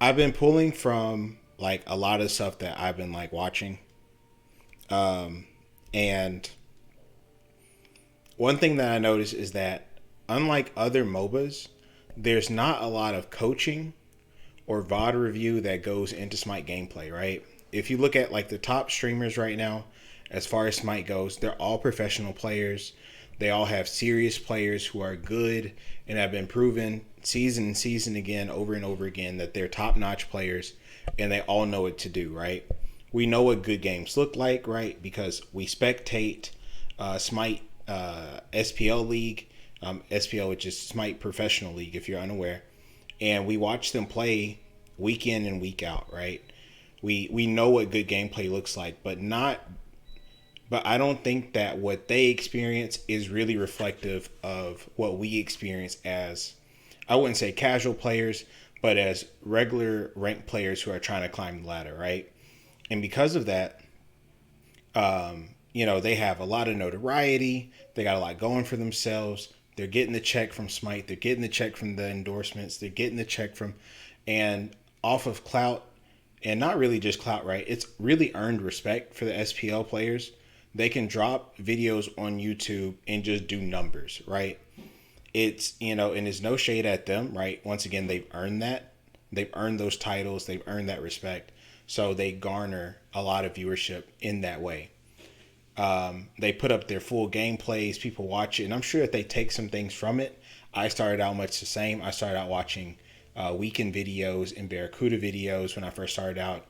I've been pulling from like a lot of stuff that I've been like watching. And one thing that I noticed is that unlike other MOBAs, there's not a lot of coaching or VOD review that goes into Smite gameplay, right? If you look at like the top streamers right now, as far as Smite goes, they're all professional players. They all have serious players who are good and have been proven season and season again, over and over again, that they're top notch players and they all know what to do, right? We know what good games look like, right? Because we spectate Smite SPL League, SPL, which is Smite Professional League, if you're unaware, and we watch them play week in and week out, right? We know what good gameplay looks like, but I don't think that what they experience is really reflective of what we experience as, I wouldn't say casual players, but as regular ranked players who are trying to climb the ladder, right? And because of that, they have a lot of notoriety. They got a lot going for themselves. They're getting the check from Smite. They're getting the check from the endorsements. They're getting the check from, and off of clout, and not really just clout, right? It's really earned respect for the SPL players. They can drop videos on YouTube and just do numbers, right? And it's no shade at them, right? Once again, they've earned that. They've earned those titles. They've earned that respect. So they garner a lot of viewership in that way. They put up their full gameplays. People watch it, and I'm sure that they take some things from it. I started out much the same. I started out watching Weekend videos and Barracuda videos when I first started out.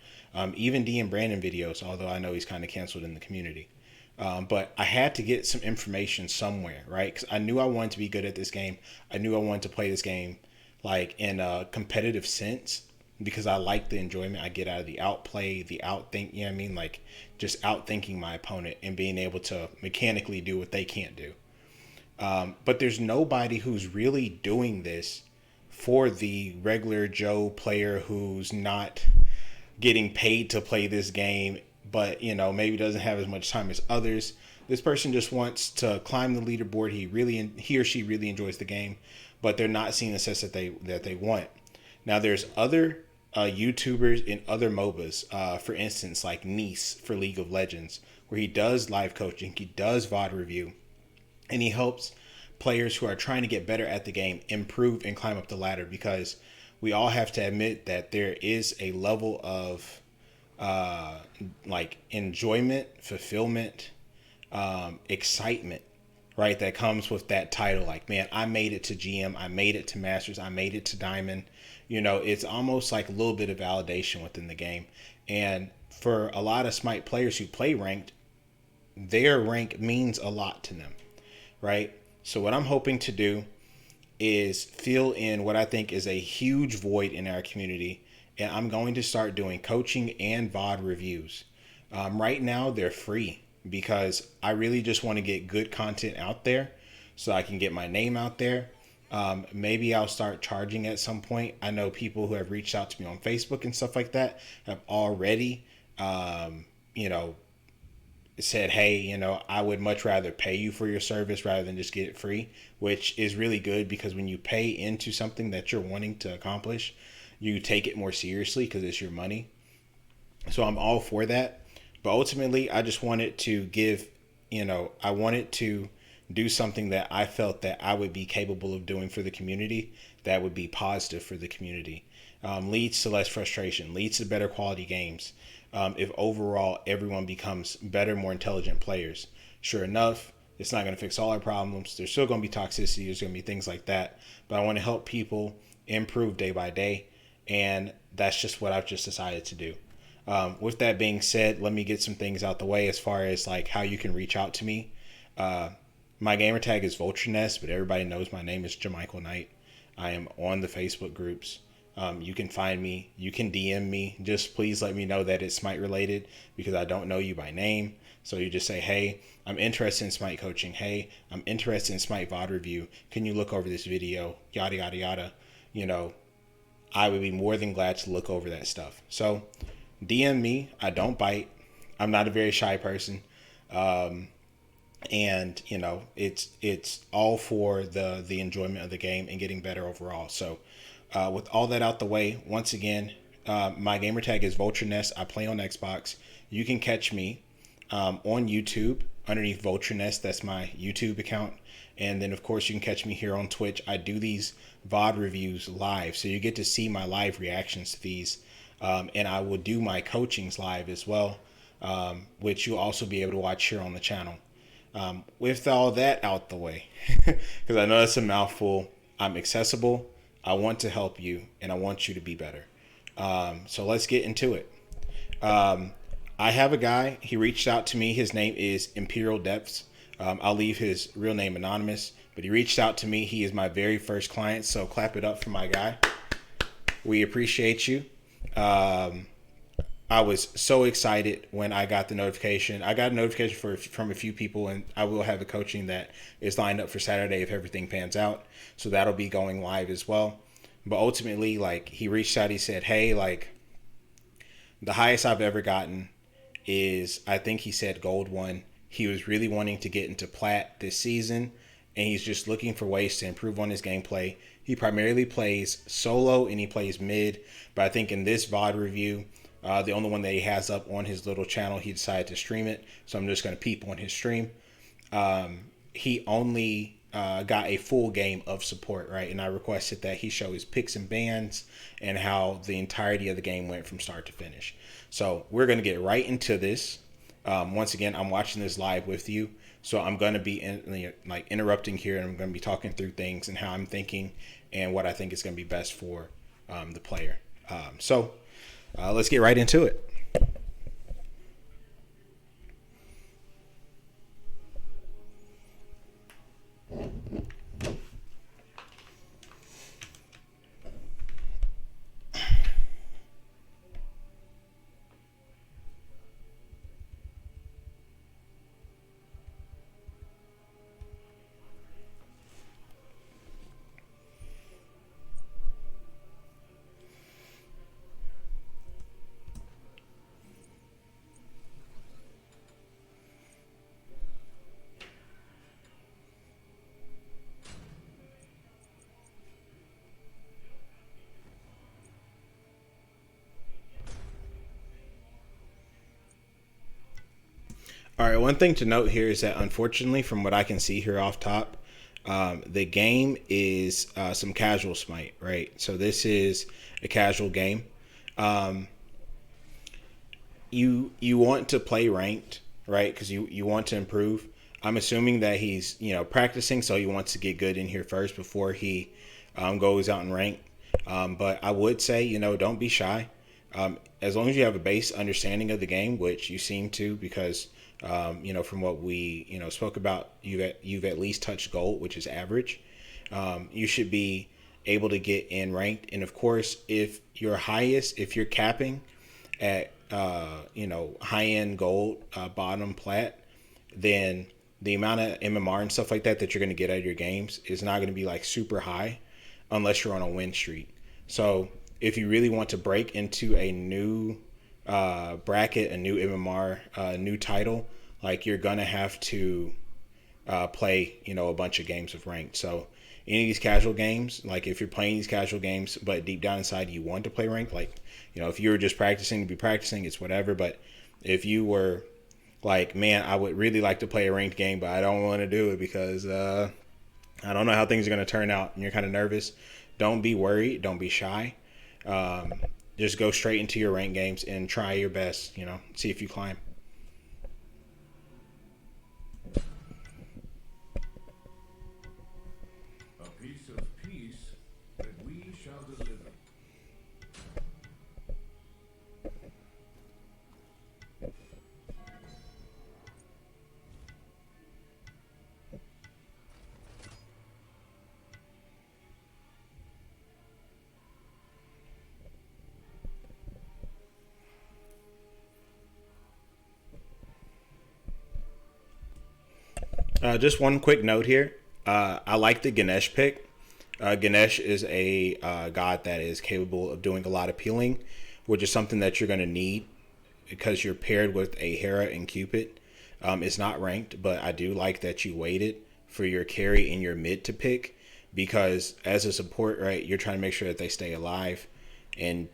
Even D and Brandon videos, although I know he's kind of canceled in the community. But I had to get some information somewhere, right? Because I knew I wanted to be good at this game. I knew I wanted to play this game like in a competitive sense because I like the enjoyment I get out of the outplay, the outthink, you know what I mean? Like just outthinking my opponent and being able to mechanically do what they can't do. But there's nobody who's really doing this for the regular Joe player who's not getting paid to play this game, but maybe doesn't have as much time as others. This person just wants to climb the leaderboard. He or she really enjoys the game, but they're not seeing the success that they want. Now there's other YouTubers in other MOBAs, for instance, like Nice for League of Legends, where he does live coaching, he does VOD review, and he helps players who are trying to get better at the game improve and climb up the ladder, because we all have to admit that there is a level of like enjoyment, fulfillment, excitement, right, that comes with that title. Like, man, I made it to GM, I made it to Masters, I made it to Diamond. It's almost like a little bit of validation within the game. And for a lot of Smite players who play ranked, their rank means a lot to them, right? So what I'm hoping to do is fill in what I think is a huge void in our community, and I'm going to start doing coaching and VOD reviews. Right now, they're free because I really just want to get good content out there so I can get my name out there. Maybe I'll start charging at some point. I know people who have reached out to me on Facebook and stuff like that have already, you know, said, hey, I would much rather pay you for your service rather than just get it free, which is really good because when you pay into something that you're wanting to accomplish, you take it more seriously because it's your money. So I'm all for that. But ultimately, I just wanted to give, I wanted to do something that I felt that I would be capable of doing for the community that would be positive for the community. Leads to less frustration, leads to better quality games. If overall everyone becomes better, more intelligent players. Sure enough, it's not going to fix all our problems. There's still going to be toxicity. There's going to be things like that. But I want to help people improve day by day. And that's just what I've just decided to do. With that being said, let me get some things out the way as far as like how you can reach out to me. My gamer tag is Vulture Nest, but everybody knows my name is Jamichael Knight. I am on the Facebook groups. You can find me. You can DM me. Just please let me know that it's Smite related because I don't know you by name. So you just say, hey, I'm interested in Smite coaching. Hey, I'm interested in Smite VOD review. Can you look over this video? Yada, yada, yada. I would be more than glad to look over that stuff. So DM me. I don't bite. I'm not a very shy person. And it's all for the enjoyment of the game and getting better overall. So with all that out the way, once again, My gamer tag is Vulture Nest. I play on Xbox. You can catch me on YouTube underneath Vulture Nest. That's my YouTube account. And then, of course, you can catch me here on Twitch. I do these VOD reviews live, so you get to see my live reactions to these. And I will do my coachings live as well, which you'll also be able to watch here on the channel. With all that out the way, because I know that's a mouthful, I'm accessible. I want to help you, and I want you to be better. So let's get into it. I have a guy. He reached out to me. His name is Imperial Depths. I'll leave his real name anonymous, but he reached out to me. He is my very first client, so clap it up for my guy. We appreciate you. I was so excited when I got the notification. I got a notification from a few people, and I will have a coaching that is lined up for Saturday if everything pans out. So that'll be going live as well. But ultimately, like, he reached out. He said, hey, like, the highest I've ever gotten is, I think he said gold 1. He was really wanting to get into plat this season, and he's just looking for ways to improve on his gameplay. He primarily plays solo and he plays mid, but I think in this VOD review, the only one that he has up on his little channel, he decided to stream it, so I'm just going to peep on his stream. He only got a full game of support, right? And I requested that he show his picks and bans and how the entirety of the game went from start to finish. So we're going to get right into this. Once again, I'm watching this live with you, so I'm going to be interrupting here, and I'm going to be talking through things and how I'm thinking and what I think is going to be best for the player. So let's get right into it. All right, one thing to note here is that, unfortunately, from what I can see here off top, the game is some casual Smite, right? So this is a casual game. You want to play ranked, right? Because you want to improve. I'm assuming that he's practicing, so he wants to get good in here first before he goes out and rank. But I would say don't be shy. As long as you have a base understanding of the game, which you seem to, because from what we spoke about, you've at least touched gold, which is average. You should be able to get in ranked, and of course, if you're capping at high end gold, bottom plat, then the amount of MMR and stuff like that you're going to get out of your games is not going to be like super high unless you're on a win streak. So if you really want to break into a new bracket, a new MMR, new title, like, you're gonna have to play a bunch of games of ranked. So any of these casual games, like, if you're playing these casual games but deep down inside you want to play ranked, like, if you were just practicing to be practicing, it's whatever. But if you were like, man, I would really like to play a ranked game, but I don't want to do it because I don't know how things are going to turn out, and you're kind of nervous, don't be worried, don't be shy. Just go straight into your ranked games and try your best, see if you climb. A piece of peace that we shall deliver. Just one quick note here. I like the Ganesh pick. Ganesh is a god that is capable of doing a lot of healing, which is something that you're going to need because you're paired with a Hera and Cupid. It's not ranked, but I do like that you waited for your carry and your mid to pick, because as a support, right, you're trying to make sure that they stay alive, and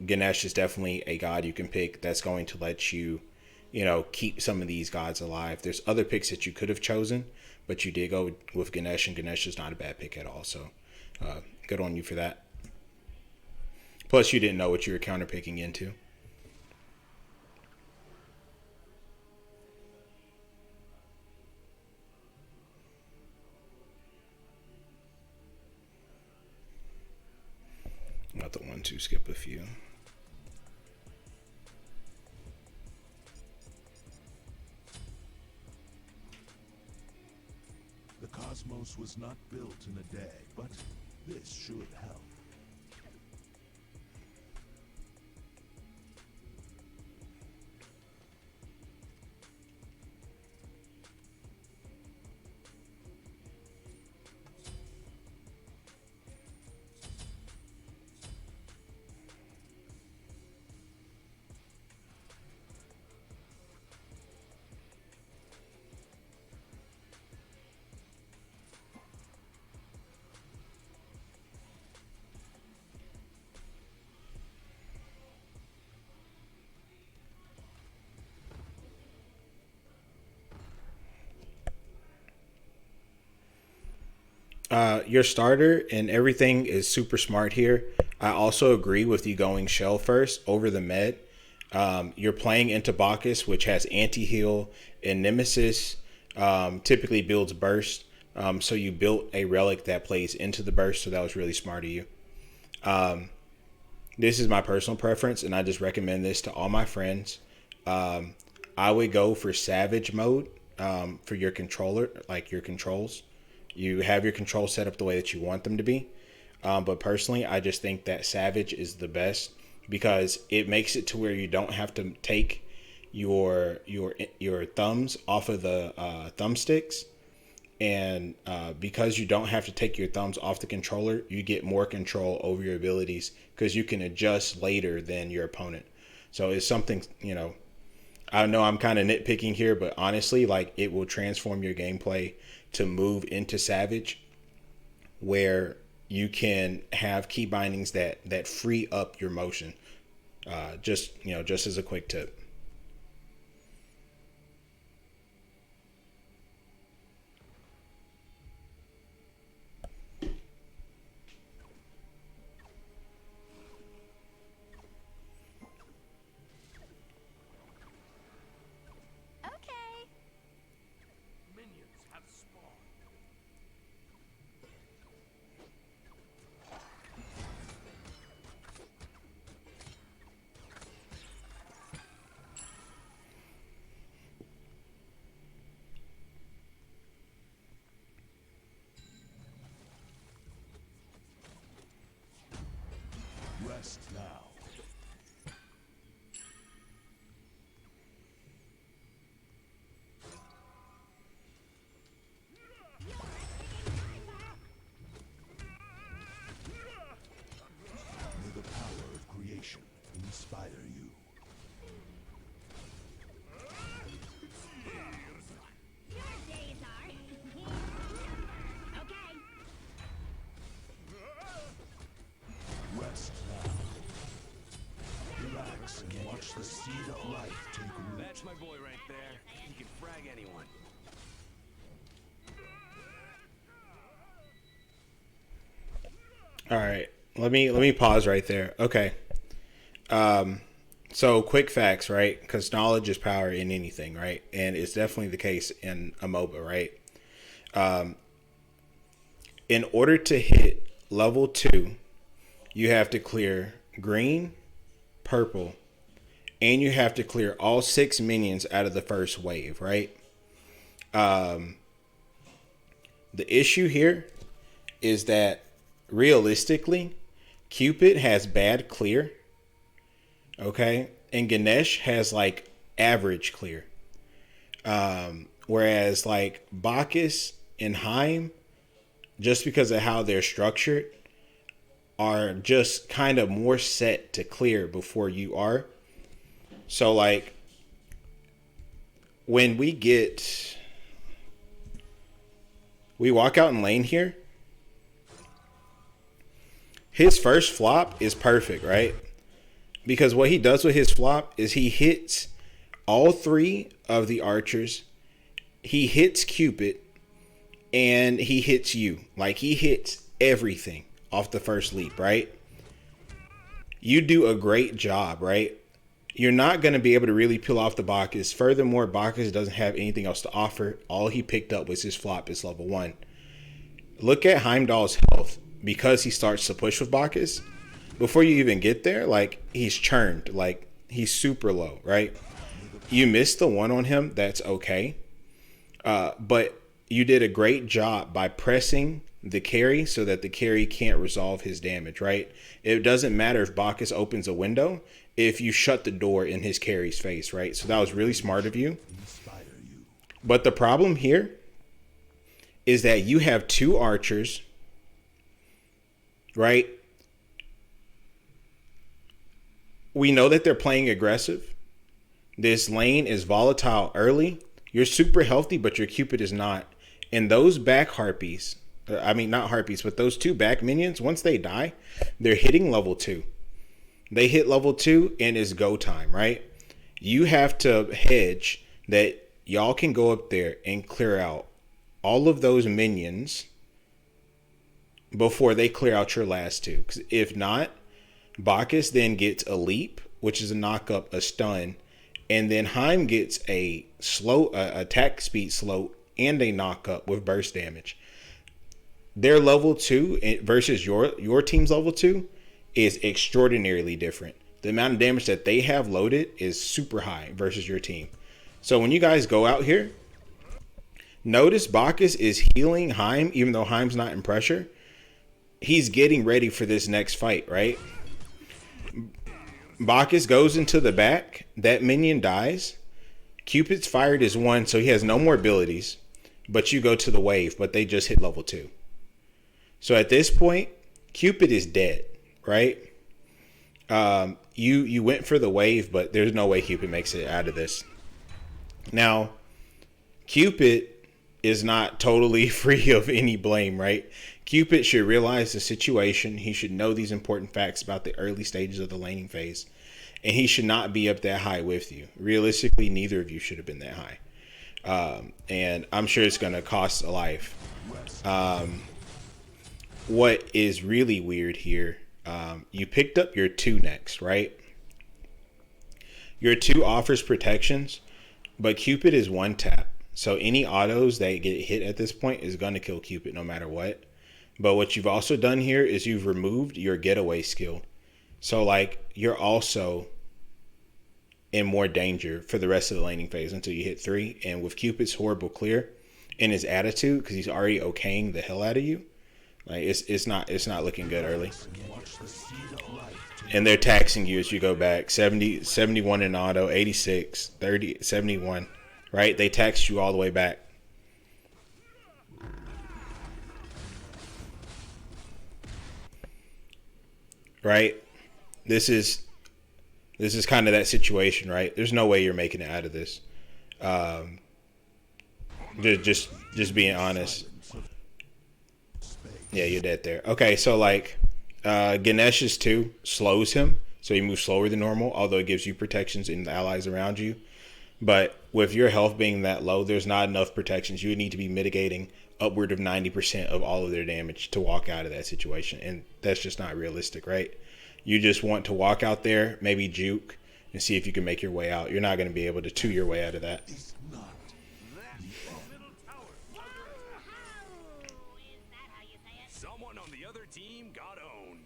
Ganesh is definitely a god you can pick that's going to let you, keep some of these gods alive. There's other picks that you could have chosen, but you did go with Ganesh, and Ganesh is not a bad pick at all. So good on you for that. Plus, you didn't know what you were counterpicking into. Not the one to skip a few. The cosmos was not built in a day, but this should help. Your starter and everything is super smart here. I also agree with you going shell first over the med. You're playing into Bacchus, which has anti-heal, and Nemesis typically builds burst. So you built a relic that plays into the burst, so that was really smart of you. This is my personal preference, and I just recommend this to all my friends. I would go for Savage mode for your controller, like your controls. You have your controls set up the way that you want them to be. But personally, I just think that Savage is the best because it makes it to where you don't have to take your thumbs off of the thumbsticks. And because you don't have to take your thumbs off the controller, you get more control over your abilities because you can adjust later than your opponent. So it's something, I know I'm kind of nitpicking here, but honestly, like it will transform your gameplay to move into Savage where you can have key bindings that free up your motion. Just as a quick tip. Rest now. May the power of creation inspire you. Rest now. Relax and watch the seed of life take root. That's my boy right there. He can frag anyone. All right. Let me pause right there. Okay. So quick facts, right? Because knowledge is power in anything, right? And it's definitely the case in a MOBA, right? In order to hit level 2, you have to clear green, purple, and you have to clear all 6 minions out of the first wave, right? The issue here is that realistically, Cupid has bad clear, okay? And Ganesh has like average clear. Whereas like Bacchus and Heim, just because of how they're structured, are just kind of more set to clear before you are. So like when we walk out in lane here, his first flop is perfect, right? Because what he does with his flop is he hits all 3 of the archers. He hits Cupid and he hits you. Like, he hits everything off the first leap, right? You do a great job, right? You're not going to be able to really peel off the Bacchus. Furthermore, Bacchus doesn't have anything else to offer. All he picked up was his flop. It's level 1. Look at Heimdall's health. Because he starts to push with Bacchus, before you even get there, like, he's churned. Like, he's super low, right? You missed the 1 on him. That's okay. But you did a great job by pressing the carry so that the carry can't resolve his damage, right? It doesn't matter if Bacchus opens a window if you shut the door in his carry's face, right? So that was really smart of you. But the problem here is that you have 2 archers, right? We know that they're playing aggressive. This lane is volatile early. You're super healthy, but your Cupid is not. And those back harpies, I mean, not harpies, but those 2 back minions, once they die, they're hitting level 2. They hit level 2 and it's go time, right? You have to hedge that y'all can go up there and clear out all of those minions before they clear out your last 2. Because if not, Bacchus then gets a leap, which is a knock up, a stun, and then Heim gets a slow attack speed slow and a knock up with burst damage. Their level 2 versus your team's level 2 is extraordinarily different. The amount of damage that they have loaded is super high versus your team. So when you guys go out here, notice Bacchus is healing Heim, even though Heim's not in pressure. He's getting ready for this next fight, right? Bacchus goes into the back. That minion dies. Cupid's fired is 1, so he has no more abilities. But you go to the wave, but they just hit level 2. So at this point, Cupid is dead, right? You went for the wave, but there's no way Cupid makes it out of this. Now, Cupid is not totally free of any blame, right? Cupid should realize the situation. He should know these important facts about the early stages of the laning phase. And he should not be up that high with you. Realistically, neither of you should have been that high. And I'm sure it's going to cost a life. What is really weird here, you picked up your 2 next, right? Your 2 offers protections, but Cupid is 1 tap. So any autos that get hit at this point is going to kill Cupid no matter what. But what you've also done here is you've removed your getaway skill. So, like, you're also in more danger for the rest of the laning phase until you hit 3. And with Cupid's horrible clear and his attitude, because he's already okaying the hell out of you, like, it's not looking good early. And they're taxing you as you go back. 70, 71 in auto, 86, 30, 71. Right? They taxed you all the way back. Right? This is kind of that situation, right? There's no way you're making it out of this. Just being honest. Yeah, you're dead there. Okay, so like Ganesha's 2 slows him, so he moves slower than normal, although it gives you protections in the allies around you. But with your health being that low, there's not enough protections. You would need to be mitigating upward of 90% of all of their damage to walk out of that situation. And that's just not realistic, right? You just want to walk out there, maybe juke, and see if you can make your way out. You're not going to be able to 2 your way out of that. Someone on the other team got owned.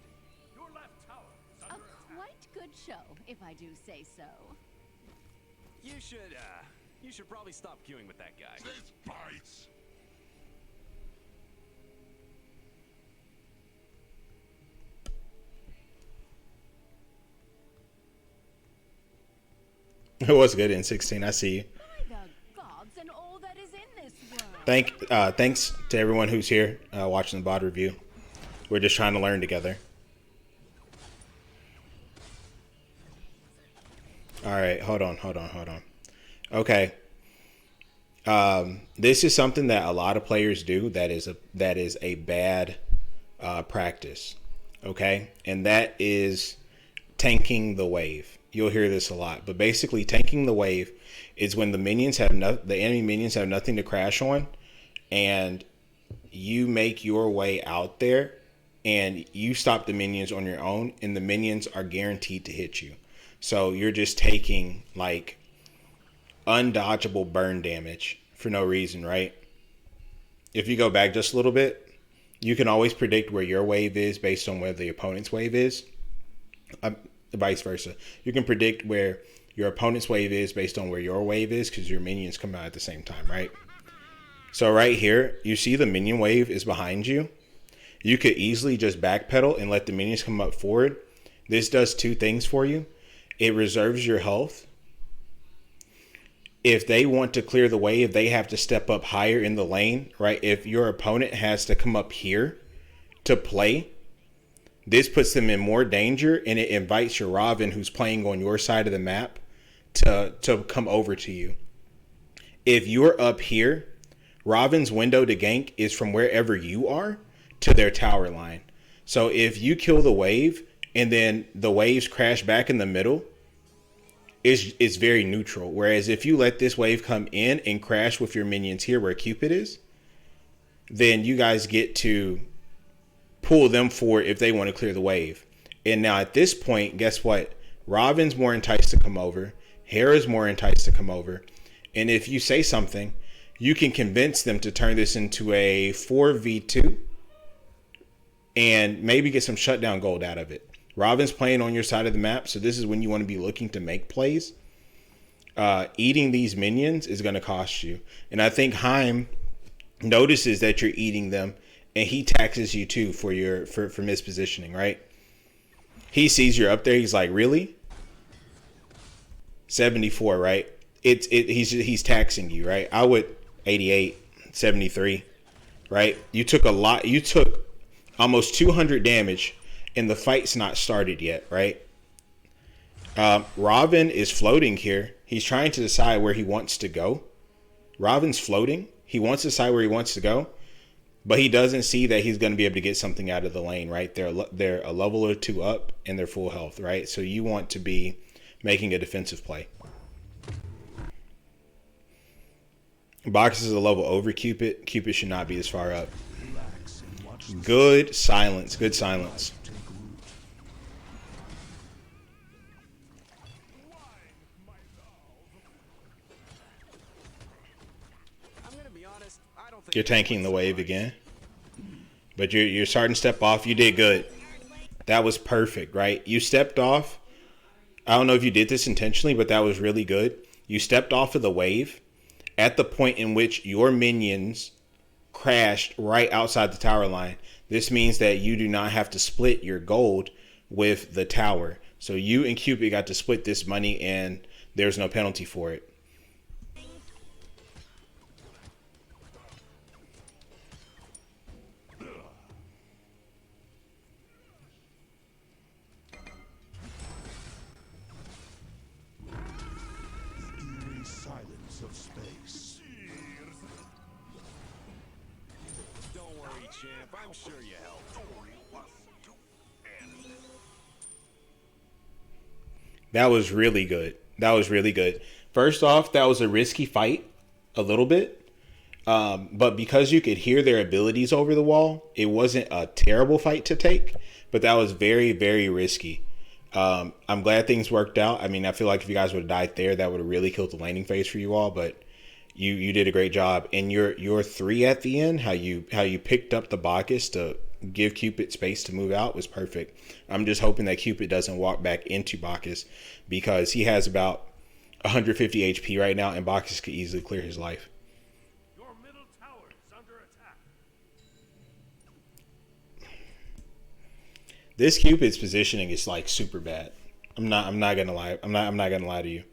Your left tower is A under attack. quite good show, if I do say so. You should probably stop queuing with that guy. This bites. It was good in 16. I see you. By the gods and all that is in this world. Thanks to everyone who's here watching the VOD review. We're just trying to learn together. All right, hold on. Okay. This is something that a lot of players do that is a bad practice. Okay? And that is tanking the wave. You'll hear this a lot, but basically tanking the wave is when the enemy minions have nothing to crash on, and you make your way out there and you stop the minions on your own, and the minions are guaranteed to hit you. So you're just taking like undodgeable burn damage for no reason, right? If you go back just a little bit, you can always predict where your wave is based on where the opponent's wave is. Vice versa. You can predict where your opponent's wave is based on where your wave is, because your minions come out at the same time, right? So right here, you see the minion wave is behind you. You could easily just backpedal and let the minions come up forward. This does two things for you. It reserves your health. If they want to clear the wave, they have to step up higher in the lane, right? If your opponent has to come up here to play, this puts them in more danger, and it invites your Raven, who's playing on your side of the map, to come over to you. If you're up here, Raven's window to gank is from wherever you are to their tower line. So if you kill the wave and then the waves crash back in the middle, it's very neutral. Whereas if you let this wave come in and crash with your minions here where Cupid is, then you guys get to pull them forward if they want to clear the wave. And now at this point, guess what? Robin's more enticed to come over. Hera's more enticed to come over. And if you say something, you can convince them to turn this into a 4v2 and maybe get some shutdown gold out of it. Robin's playing on your side of the map, so this is when you want to be looking to make plays. Eating these minions is going to cost you. And I think Heim notices that you're eating them, and he taxes you too for mispositioning, right? He sees you're up there. He's like, really? 74, right? He's taxing you, right? I would 88, 73, right? You took almost 200 damage, and the fight's not started yet, right? Robin is floating here. He's trying to decide where he wants to go. Robin's floating. He wants to decide where he wants to go, but he doesn't see that he's going to be able to get something out of the lane, right? They're a level or two up, and they're full health, right? So you want to be making a defensive play. Box is a level over Cupid. Cupid should not be this far up. Good silence. Good silence. You're tanking the wave again, but you're starting to step off. You did good. That was perfect, right? You stepped off. I don't know if you did this intentionally, but that was really good. You stepped off of the wave at the point in which your minions crashed right outside the tower line. This means that you do not have to split your gold with the tower. So you and Cupid got to split this money, and there's no penalty for it. Of space. Don't worry, champ. I'm sure you helped. That was really good. That was really good. First off, that was a risky fight, a little bit. But because you could hear their abilities over the wall, it wasn't a terrible fight to take. But that was very, very risky. I'm glad things worked out. I mean, I feel like if you guys would have died there, that would have really killed the landing phase for you all. But you did a great job. And your 3 at the end, how you picked up the Bacchus to give Cupid space to move out was perfect. I'm just hoping that Cupid doesn't walk back into Bacchus, because he has about 150 HP right now, and Bacchus could easily clear his life. Your middle tower is under attack. This Cupid's positioning is like super bad. I'm not gonna lie. I'm not gonna lie to you.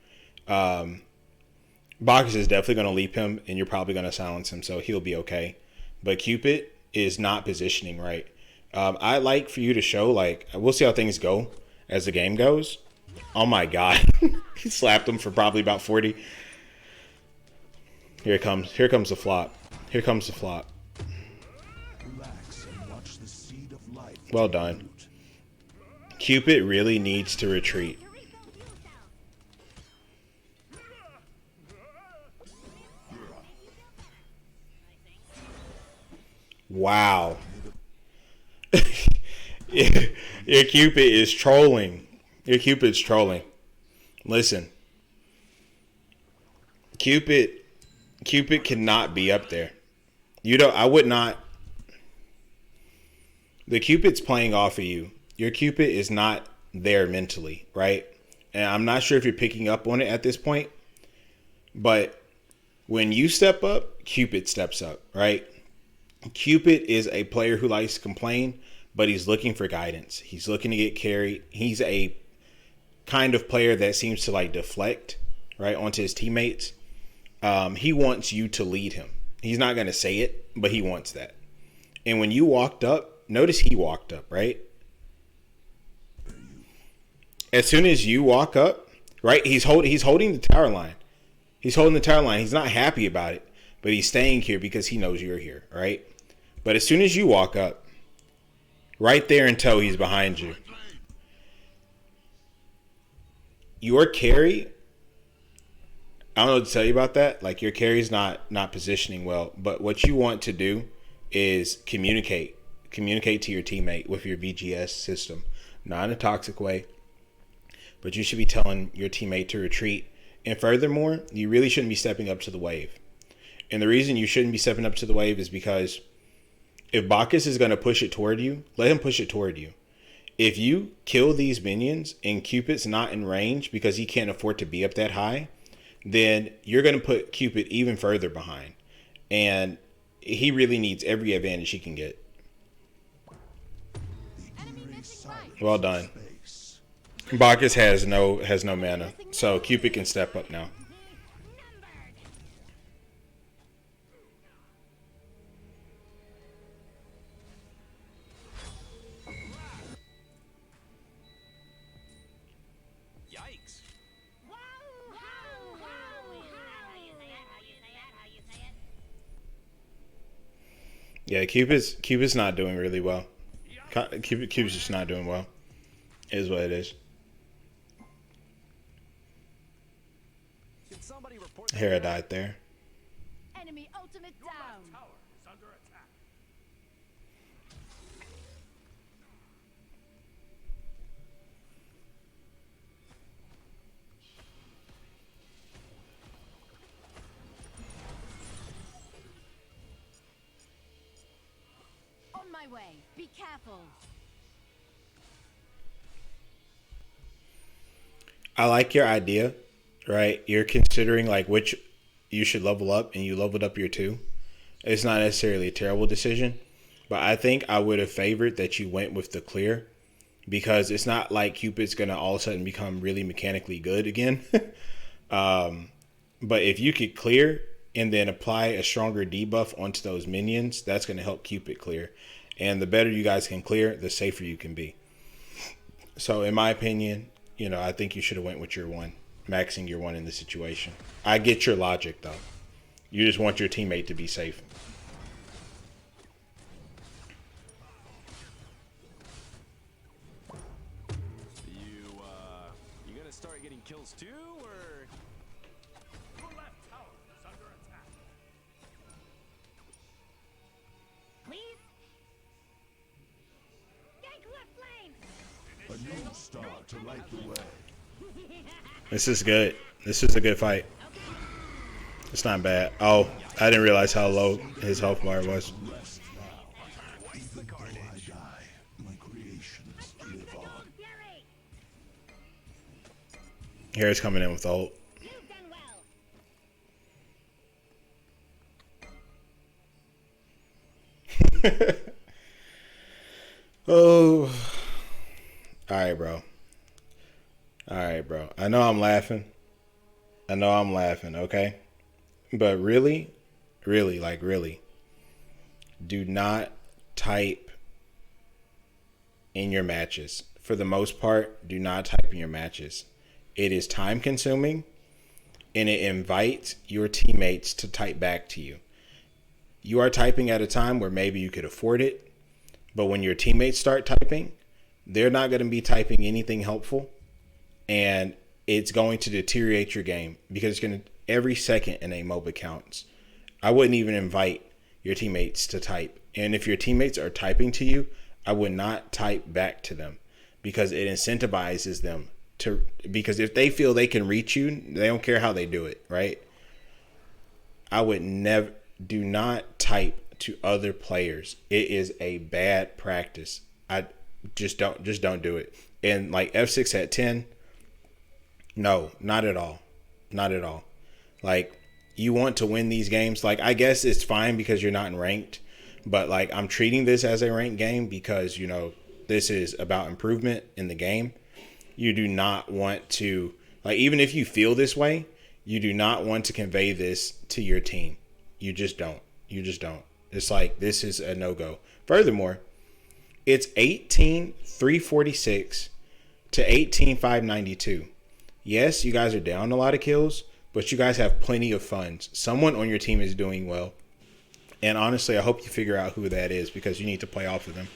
Bacchus is definitely gonna leap him, and you're probably gonna silence him, so he'll be okay. But Cupid is not positioning right. I like for you to show, like, we'll see how things go as the game goes. Oh my god. He slapped him for probably about 40. Here it comes. Here comes the flop. Here comes the flop. Relax and watch the seed of life. Well done. Cupid really needs to retreat. Wow. Your Cupid is trolling. Your Cupid's trolling. Listen. Cupid cannot be up there. I would not. The Cupid's playing off of you. Your Cupid is not there mentally, right? And I'm not sure if you're picking up on it at this point, but when you step up, Cupid steps up, right? Cupid is a player who likes to complain, but he's looking for guidance. He's looking to get carried. He's a kind of player that seems to like deflect, right, onto his teammates. He wants you to lead him. He's not going to say it, but he wants that. And when you walked up, notice he walked up, right? As soon as you walk up, right, he's holding the tower line. He's holding the tower line. He's not happy about it, but he's staying here because he knows you're here, right? But as soon as you walk up, right there until he's behind you, your carry, I don't know what to tell you about that. Like, your carry's not positioning well, but what you want to do is communicate to your teammate with your VGS system, not in a toxic way, but you should be telling your teammate to retreat. And furthermore, you really shouldn't be stepping up to the wave. And the reason you shouldn't be stepping up to the wave is because if Bacchus is going to push it toward you, let him push it toward you. If you kill these minions and Cupid's not in range because he can't afford to be up that high, then you're going to put Cupid even further behind. And he really needs every advantage he can get. Well done. Bacchus has no mana, so Cupid can step up now. Yikes. Yeah, Cupid's not doing really well. Cupid's just not doing well. It is what it is. Hera died there. Enemy ultimate down. Tower is under attack. On my way. Be careful. I like your idea, right? You're considering like which you should level up, and you leveled up your 2. It's not necessarily a terrible decision, but I think I would have favored that you went with the clear, because it's not like Cupid's going to all of a sudden become really mechanically good again. But if you could clear and then apply a stronger debuff onto those minions, that's going to help Cupid clear. And the better you guys can clear, the safer you can be. So in my opinion, I think you should have went with your 1, maxing your 1 in this situation. I get your logic, though. You just want your teammate to be safe. You gonna start getting kills too, or? Your left tower is under attack. Please. Yank left lane. A new star to light the way. This is good. This is a good fight. It's not bad. Oh, I didn't realize how low his health bar was. Even though I die, my creations live on. Fury. Here's coming in with ult. You've done well. Oh. Alright, bro. Alright, bro. I know I'm laughing, okay? But really, do not type in your matches. For the most part, do not type in your matches. It is time consuming, and it invites your teammates to type back to you. You are typing at a time where maybe you could afford it, but when your teammates start typing, they're not going to be typing anything helpful, and it's going to deteriorate your game because it's going to every second in a MOBA counts. I wouldn't even invite your teammates to type. And if your teammates are typing to you, I would not type back to them because it incentivizes them to, because if they feel they can reach you, they don't care how they do it, right? I would never, do not type to other players. It is a bad practice. I just don't do it. And like F6 at 10, no, not at all. Not at all. Like, you want to win these games. Like, I guess it's fine because you're not in ranked, but like, I'm treating this as a ranked game because, you know, this is about improvement in the game. You do not want to, like, even if you feel this way, you do not want to convey this to your team. You just don't. You just don't. It's like, this is a no-go. Furthermore, it's 18,346 to 18,592. Yes, you guys are down a lot of kills, but you guys have plenty of funds. Someone on your team is doing well. And honestly, I hope you figure out who that is because you need to play off of them.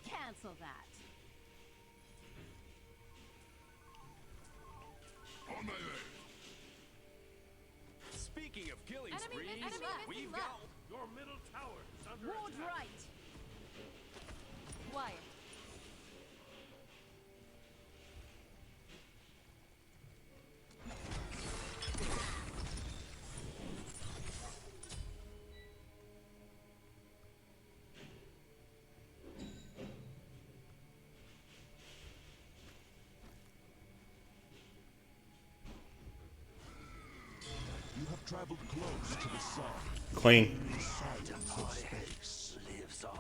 Cancel that. Speaking of killing sprees, we've left. got Your middle tower is under Ward attack. right. Wyatt. You have traveled close to the sun. Clean. Silence of space lives on.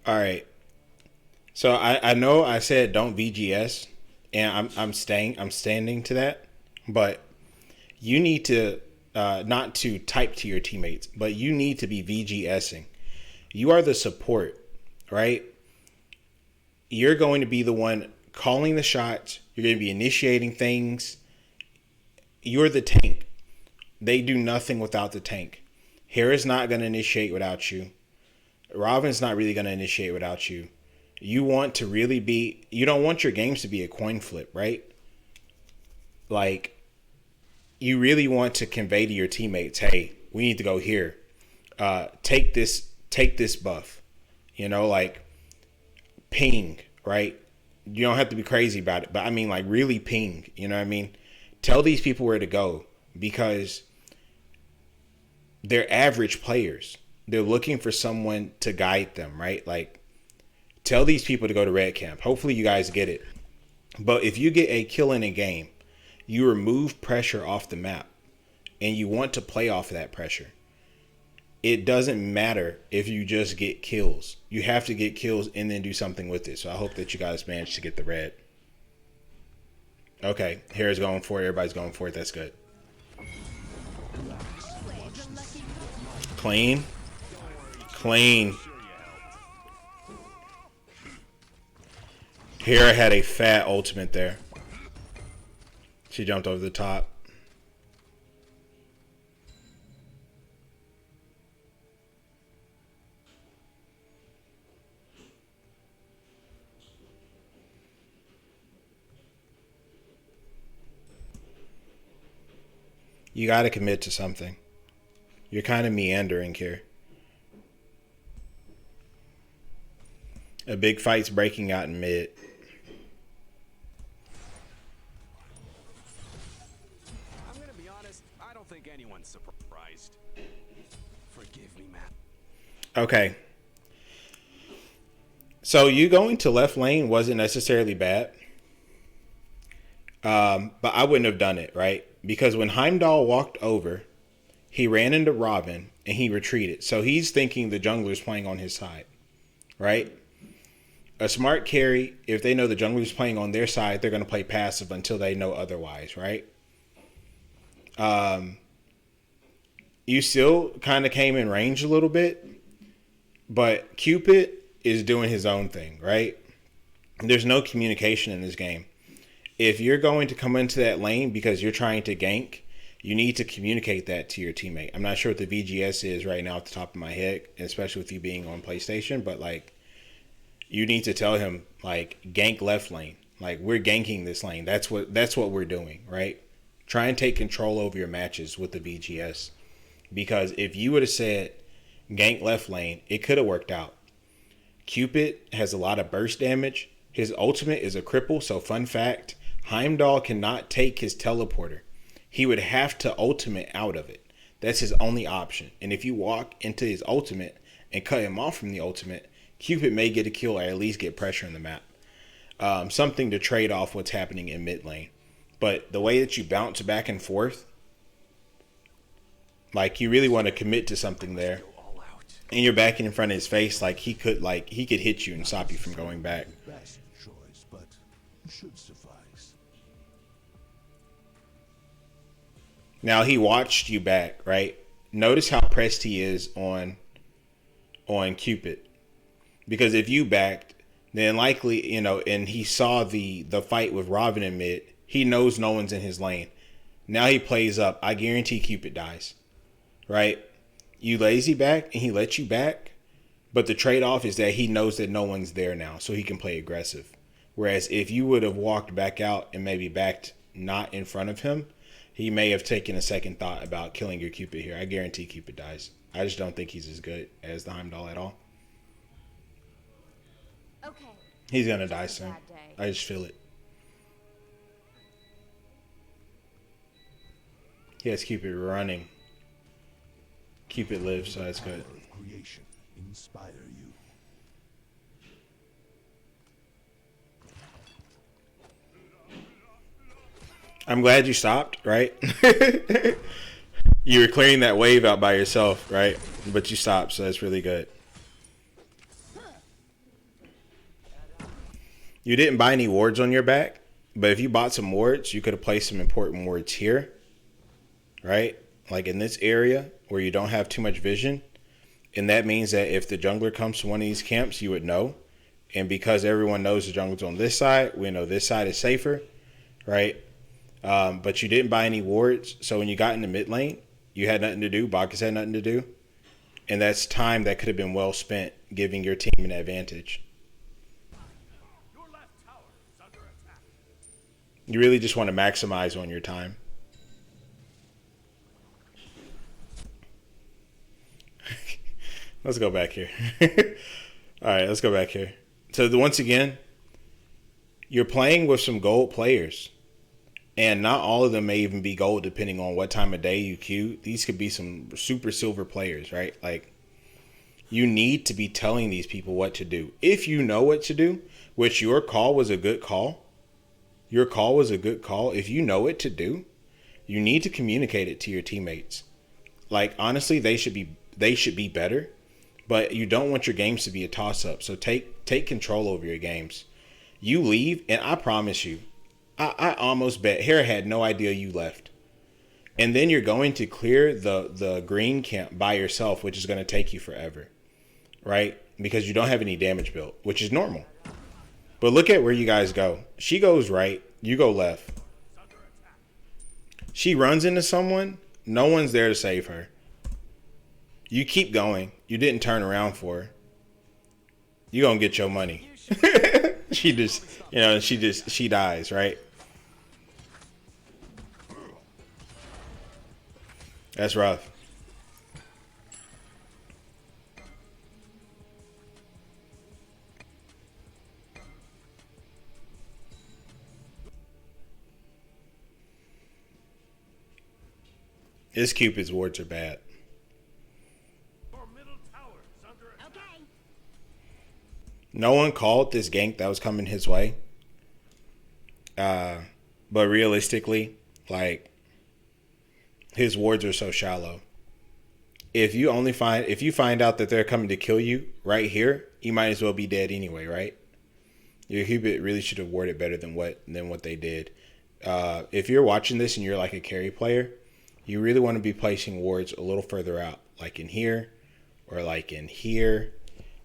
All right. So I know I said don't VGS, and I'm standing to that, but you need to not to type to your teammates, but you need to be VGSing. You are the support, right? You're going to be the one calling the shots. You're going to be initiating things. You're the tank. They do nothing without the tank. Hera's not going to initiate without you. Robin's not really going to initiate without you. You want to really be, you don't want your games to be a coin flip, right? Like, you really want to convey to your teammates, hey, we need to go here. Take this buff. You know, like, ping, right? You don't have to be crazy about it, but I mean, like, really ping. You know what I mean? Tell these people where to go because they're average players. They're looking for someone to guide them, right? Like, tell these people to go to red camp. Hopefully you guys get it. But if you get a kill in a game, you remove pressure off the map and you want to play off of that pressure. It doesn't matter if you just get kills. You have to get kills and then do something with it. So I hope that you guys manage to get the red. Okay, Hera's going for it. Everybody's going for it. That's good. Clean. Clean. Hera had a fat ultimate there. She jumped over the top. You got to commit to something. You're kind of meandering here. A big fight's breaking out in mid. I'm gonna be honest, I don't think anyone's surprised. Forgive me, Matt. Okay. So you going to left lane wasn't necessarily bad. But I wouldn't have done it, right? Because when Heimdall walked over, he ran into Robin and he retreated. So he's thinking the jungler's playing on his side, right? A smart carry, if they know the jungler's playing on their side, they're going to play passive until they know otherwise, right? You still kind of came in range a little bit, but Cupid is doing his own thing, right? There's no communication in this game. If you're going to come into that lane because you're trying to gank, you need to communicate that to your teammate. I'm not sure what the VGS is right now off the top of my head, especially with you being on PlayStation, but like you need to tell him like gank left lane. Like we're ganking this lane. That's what we're doing, right? Try and take control over your matches with the VGS. Because if you would have said gank left lane, it could have worked out. Cupid has a lot of burst damage. His ultimate is a cripple, so fun fact, Heimdall cannot take his teleporter. He would have to ultimate out of it. That's his only option. And if you walk into his ultimate and cut him off from the ultimate, Cupid may get a kill or at least get pressure on the map. Something to trade off what's happening in mid lane. But the way that you bounce back and forth, like you really want to commit to something there. And you're backing in front of his face, like he could hit you and stop you from going back. Best choice, but should suffice. Now he watched you back, right? Notice how pressed he is on Cupid. Because if you backed, then likely, and he saw the fight with Robin in mid, he knows no one's in his lane. Now he plays up. I guarantee Cupid dies. Right? You lazy back and he lets you back, but the trade-off is that he knows that no one's there now, so he can play aggressive. Whereas if you would have walked back out and maybe backed not in front of him, he may have taken a second thought about killing your Cupid here. I guarantee Cupid dies. I just don't think he's as good as the Heimdall at all. Okay. He's gonna die soon. Bad day. I just feel it. He has Cupid running. Cupid lives, so that's good. Of creation inspire you. I'm glad you stopped, right? You were clearing that wave out by yourself, right? But you stopped, so that's really good. You didn't buy any wards on your back, but if you bought some wards, you could have placed some important wards here, right? Like in this area where you don't have too much vision. And that means that if the jungler comes to one of these camps, you would know. And because everyone knows the jungler's on this side, we know this side is safer, right? But you didn't buy any wards. So when you got into mid lane, you had nothing to do. Bacchus had nothing to do. And that's time that could have been well spent giving your team an advantage. Your left tower is under attack. You really just want to maximize on your time. Let's go back here. All right, let's go back here. So once again, you're playing with some gold players. And not all of them may even be gold depending on what time of day you queue. These could be some super silver players, right? Like, you need to be telling these people what to do. If you know what to do, which your call was a good call. Your call was a good call. If you know what to do, you need to communicate it to your teammates. Like, honestly, they should be better. But you don't want your games to be a toss-up. So take control over your games. You leave, and I promise you, I almost bet Hera had no idea you left. And then you're going to clear the green camp by yourself, which is going to take you forever. Right? Because you don't have any damage built, which is normal. But look at where you guys go. She goes right. You go left. She runs into someone. No one's there to save her. You keep going. You didn't turn around for her. You're going to get your money. She dies, right? That's rough. This Cupid's wards are bad. Your middle tower is under attack. Okay. No one called this gank that was coming his way. But realistically, like, his wards are so shallow. If you find out that they're coming to kill you right here, you might as well be dead anyway, right? Your Cupid really should have warded better than what they did. If you're watching this and you're like a carry player, you really want to be placing wards a little further out, like in here or like in here.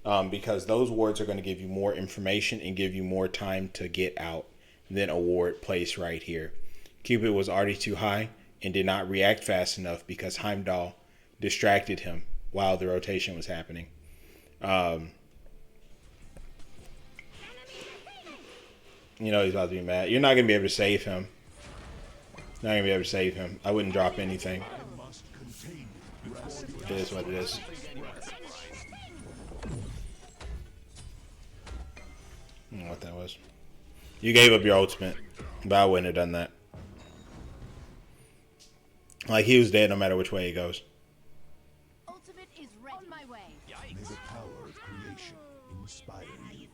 because those wards are going to give you more information and give you more time to get out than a ward placed right here. Cupid was already too high and did not react fast enough because Heimdall distracted him while the rotation was happening. You know he's about to be mad. You're not going to be able to save him. Not going to be able to save him. I wouldn't drop anything. It is what it is. I don't know what that was. You gave up your ultimate, but I wouldn't have done that. Like, he was dead no matter which way he goes. Ultimate is ready. On my way. May the power of creation inspire you.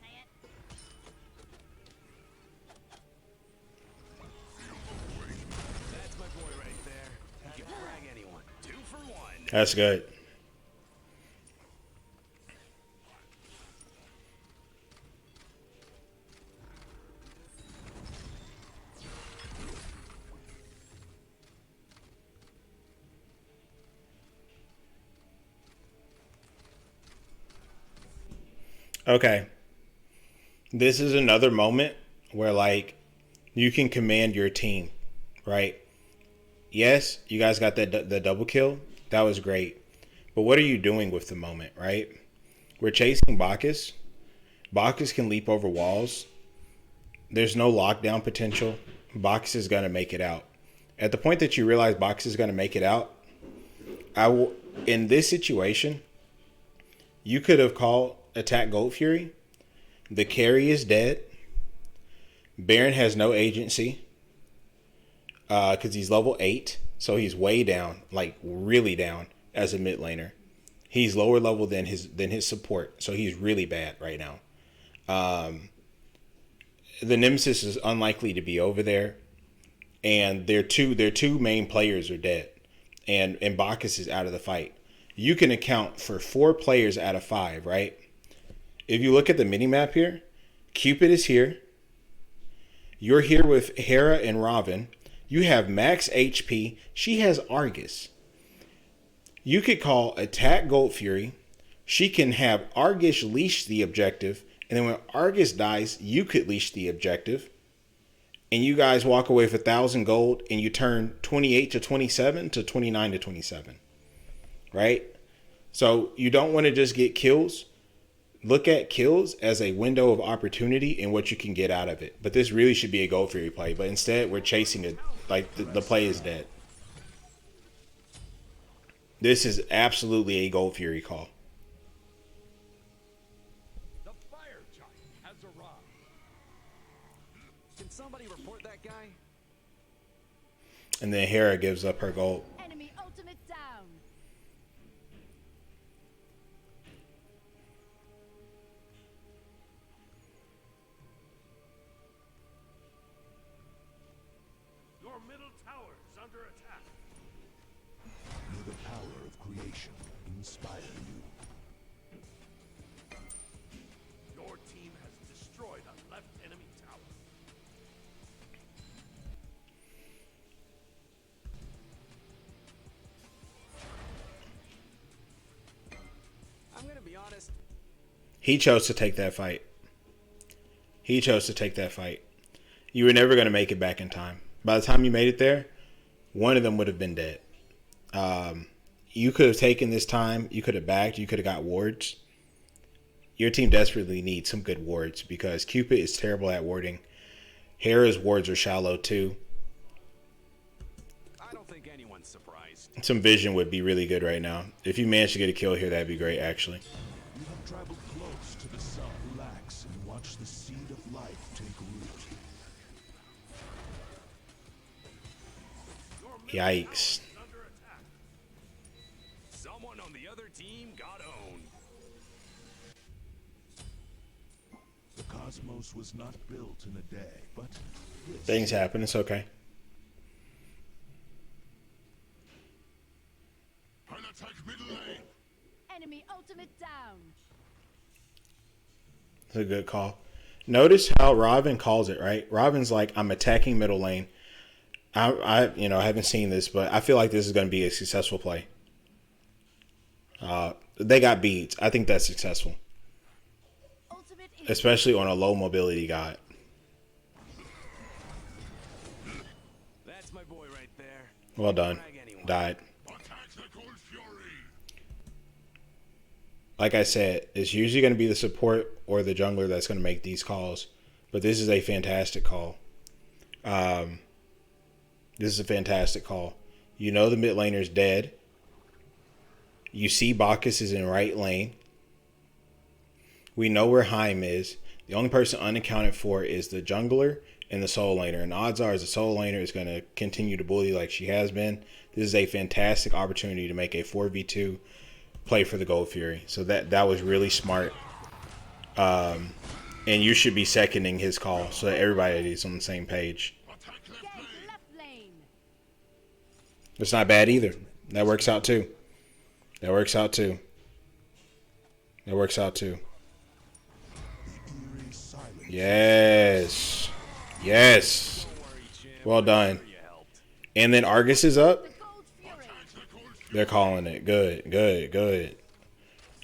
That's my boy right there. He can frag anyone. 2 for 1. That's good. Okay. This is another moment where, like, you can command your team, right? Yes, you guys got the double kill. That was great. But what are you doing with the moment, right? We're chasing Bacchus. Bacchus can leap over walls. There's no lockdown potential. Bacchus is going to make it out. At the point that you realize Bacchus is going to make it out, in this situation, you could have called attack Gold Fury. The carry is dead. Baron has no agency because he's level 8, so he's way down, like really down as a mid laner. He's lower level than his support, so he's really bad right now. The Nemesis is unlikely to be over there, and their two main players are dead, and Bacchus is out of the fight. You can account for 4 players out of 5, right? If you look at the mini-map here, Cupid is here. You're here with Hera and Raven. You have max HP. She has Argus. You could call attack Gold Fury. She can have Argus leash the objective. And then when Argus dies, you could leash the objective. And you guys walk away with 1,000 gold and you turn 28 to 27 to 29 to 27. Right? So you don't want to just get kills. Look at kills as a window of opportunity and what you can get out of it. But this really should be a Gold Fury play. But instead, we're chasing it. Like, the play is dead. This is absolutely a Gold Fury call. The fire giant has arrived. Can somebody report that guy? And then Hera gives up her gold. Enemy ultimate down. Your middle tower is under attack. May the power of creation inspire you. Your team has destroyed a left enemy tower. I'm gonna be honest. He chose to take that fight. He chose to take that fight. You were never going to make it back in time. By the time you made it there, one of them would have been dead. You could have taken this time. You could have backed. You could have got wards. Your team desperately needs some good wards because Cupid is terrible at warding. Hera's wards are shallow too. I don't think anyone's surprised. Some vision would be really good right now. If you manage to get a kill here, that'd be great actually. You have traveled close to the sun. Relax and watch the seed of life take root. Yikes. Under attack. Someone on the other team got owned. The cosmos was not built in a day, but this Things happen. It's okay. an attack middle lane. Enemy ultimate down. It's a good call. Notice how Raven calls it, right? Raven's like, I'm attacking middle lane. I haven't seen this, but I feel like this is going to be a successful play. They got beads. I think that's successful. especially on a low mobility god. That's my boy right there. Well done. Frag anyone. Died. Attack the cold fury. Like I said, it's usually going to be the support or the jungler that's going to make these calls. But this is a fantastic call. This is a fantastic call. You know the mid laner's dead. You see Bacchus is in right lane. We know where Heim is. The only person unaccounted for is the jungler and the soul laner. And odds are the soul laner is going to continue to bully like she has been. This is a fantastic opportunity to make a 4v2 play for the Gold Fury. So that was really smart. And you should be seconding his call so that everybody is on the same page. Get left lane. It's not bad either. That works out too. That works out too. That works out too. Eerie silence. Yes. Yes. Well done. And then Argus is up. The Gold Fury. They're calling it. Good, good, good.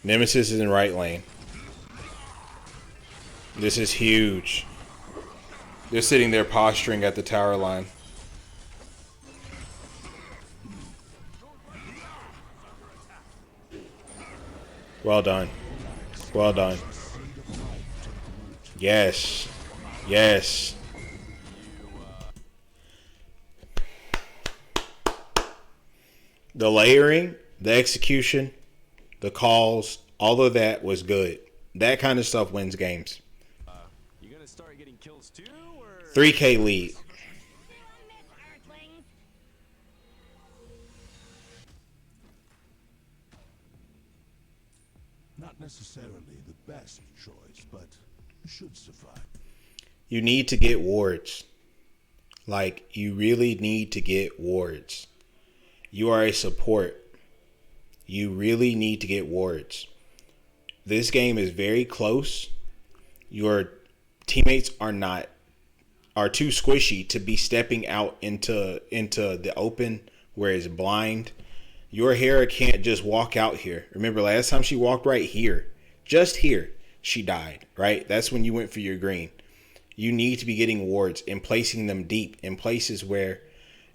Nemesis is in right lane. This is huge. They're sitting there posturing at the tower line. Well done. Well done. Yes. Yes. The layering, the execution, the calls, all of that was good. That kind of stuff wins games. You gonna start getting kills too, or 3K lead. Earthlings. Not necessarily the best choice, but should suffice. You need to get wards. Like, you really need to get wards. You are a support. You really need to get wards. This game is very close. Your teammates are too squishy to be stepping out into the open where it's blind. Your Hera can't just walk out here. Remember last time she walked right here, just here, she died, right? That's when you went for your green. You need to be getting wards and placing them deep in places where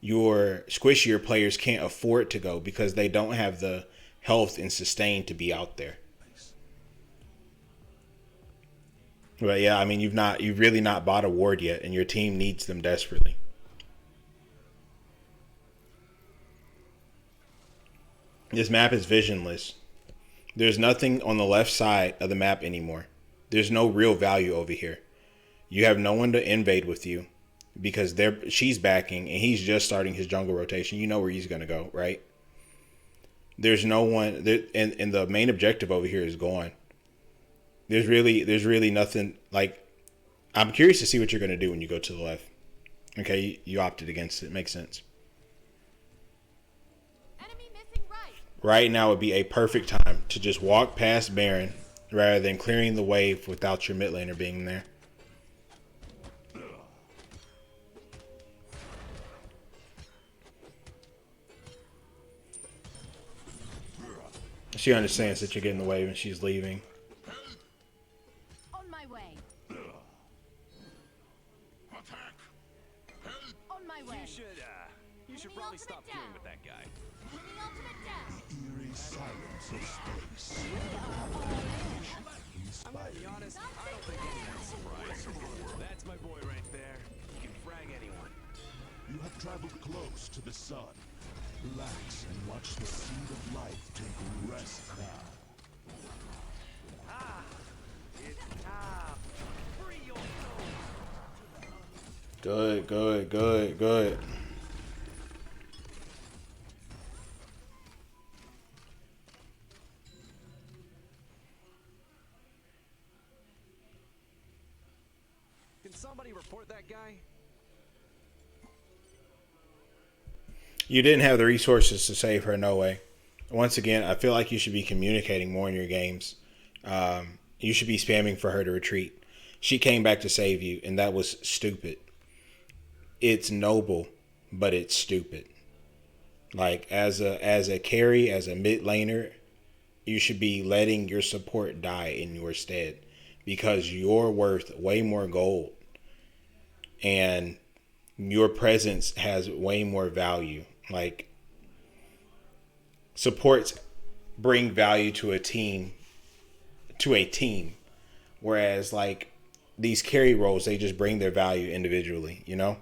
your squishier players can't afford to go because they don't have the health and sustain to be out there. But yeah, I mean, you've really not bought a ward yet, and your team needs them desperately. This map is visionless. There's nothing on the left side of the map anymore. There's no real value over here. You have no one to invade with you because she's backing and he's just starting his jungle rotation. You know where he's going to go, right? There's no one there, and the main objective over here is gone. There's really nothing. Like, I'm curious to see what you're going to do when you go to the left. Okay, you opted against it. Makes sense. Enemy missing right. Right now would be a perfect time to just walk past Baron rather than clearing the wave without your mid laner being there. She understands that you're getting the wave and she's leaving. On my way. On my way. you should probably stop queuing with that guy. Bringing ultimate down. Eerie silence of space. I'm gonna be honest, I don't think anyone's surprised. That's my boy right there. He can frag anyone. You have traveled close to the sun. Relax and watch the seed of life take rest now. It's time. Free your soul. Good. Can somebody report that guy? You didn't have the resources to save her, no way. Once again, I feel like you should be communicating more in your games. You should be spamming for her to retreat. She came back to save you, and that was stupid. It's noble, but it's stupid. Like, as a carry, as a mid laner, you should be letting your support die in your stead. because you're worth way more gold and your presence has way more value. Like, supports bring value to a team, whereas like these carry roles, they just bring their value individually, you know?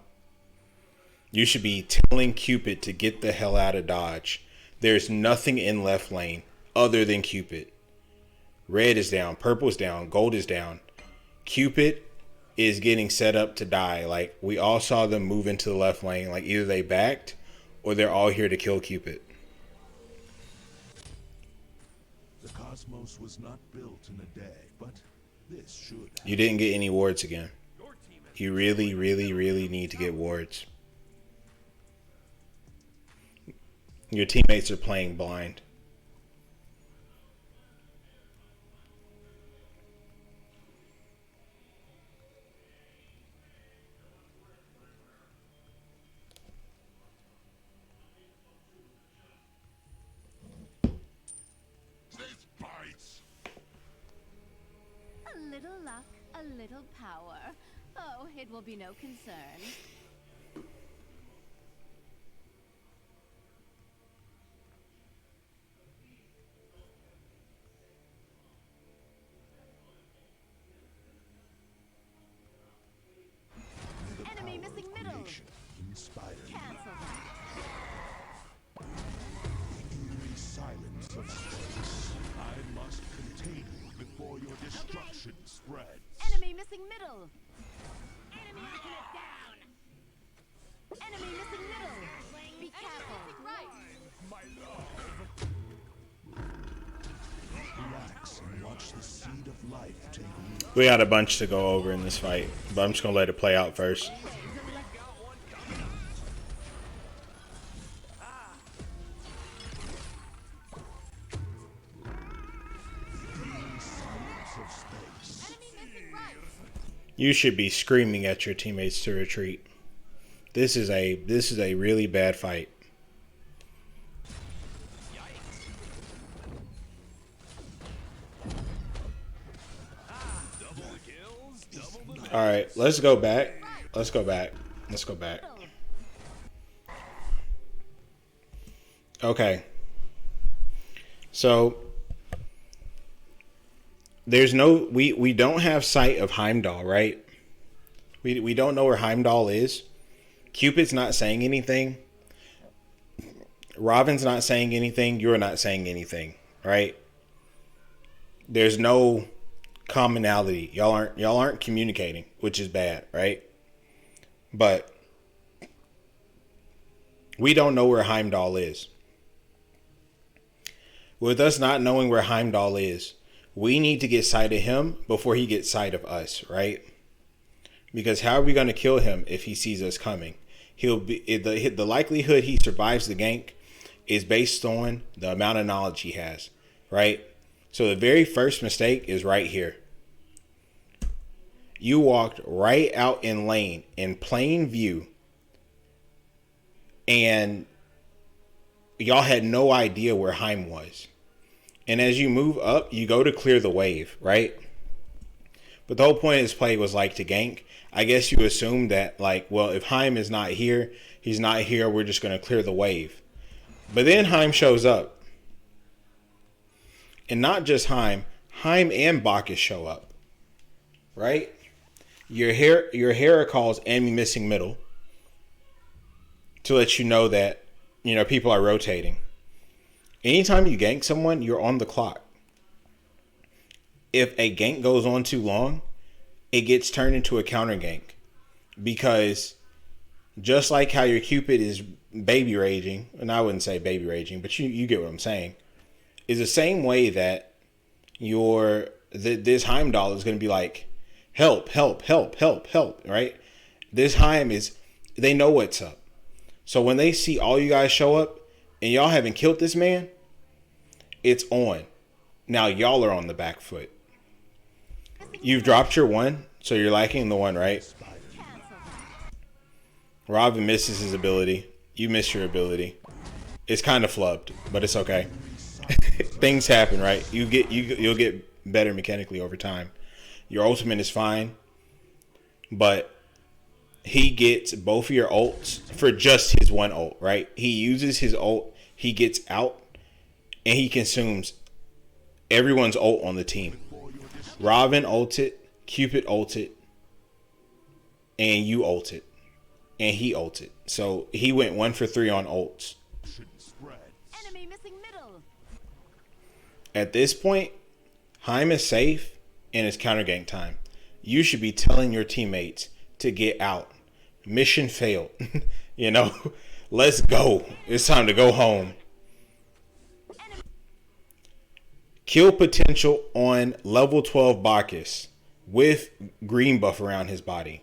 You should be telling Cupid to get the hell out of Dodge. There's nothing in left lane other than Cupid. Red is down, purple is down, gold is down. Cupid is getting set up to die. Like, we all saw them move into the left lane. Like, either they backed or they're all here to kill Cupid. The cosmos was not built in a day, but this should. You didn't get any wards again. You really, really, really need to get wards. Your teammates are playing blind. A little luck, a little power. Oh, it will be no concern. Enemy missing middle. Inspired Cancel that. eerie silence of space. I must contain you before your destruction spreads. Enemy missing middle. Enemy knocking it down. Enemy missing middle. Be careful. My love. Relax and watch the seed of life take root. We got a bunch to go over in this fight, but I'm just going to let it play out first. You should be screaming at your teammates to retreat. This is a really bad fight. All right, let's go back. Let's go back. Let's go back. Okay. So there's no we don't have sight of Heimdall, right? We don't know where Heimdall is. Cupid's not saying anything. Robin's not saying anything. You're not saying anything, right? There's no commonality. Y'all aren't communicating, which is bad, right? But we don't know where Heimdall is. With us not knowing where Heimdall is, we need to get sight of him before he gets sight of us, right? Because how are we going to kill him if he sees us coming? He'll be the likelihood he survives the gank is based on the amount of knowledge he has, right? So the very first mistake is right here. You walked right out in lane in plain view, and y'all had no idea where Heim was. And as you move up, you go to clear the wave, right? But the whole point of this play was like to gank. I guess you assume that, like, well, if Heim is not here, he's not here, we're just going to clear the wave. But then Heim shows up. And not just Heim and Bacchus show up, right? Your Hera calls enemy missing middle to let you know that, you know, people are rotating. Anytime you gank someone, you're on the clock. If a gank goes on too long, it gets turned into a counter gank. Because just like how your Cupid is baby raging, and I wouldn't say baby raging, but you get what I'm saying, is the same way that this Heimdall is going to be like, help, help, help, help, help, right? This Heim they know what's up. So when they see all you guys show up and y'all haven't killed this man, it's on. Now y'all are on the back foot. You've dropped your one, so you're lacking the one, right? Robin misses his ability. You miss your ability. It's kind of flubbed, but it's okay. Things happen, right? You'll get better mechanically over time. Your ultimate is fine, but he gets both of your ults for just his one ult, right? He uses his ult, he gets out, and he consumes everyone's ult on the team. Robin ulted, Cupid ulted, and you ulted, and he ulted. So he went 1 for 3 on ults. Enemy missing middle. At this point, Heim is safe and it's counter gank time. You should be telling your teammates to get out. Mission failed. You know, let's go. It's time to go home. Kill potential on level 12 Bacchus with green buff around his body.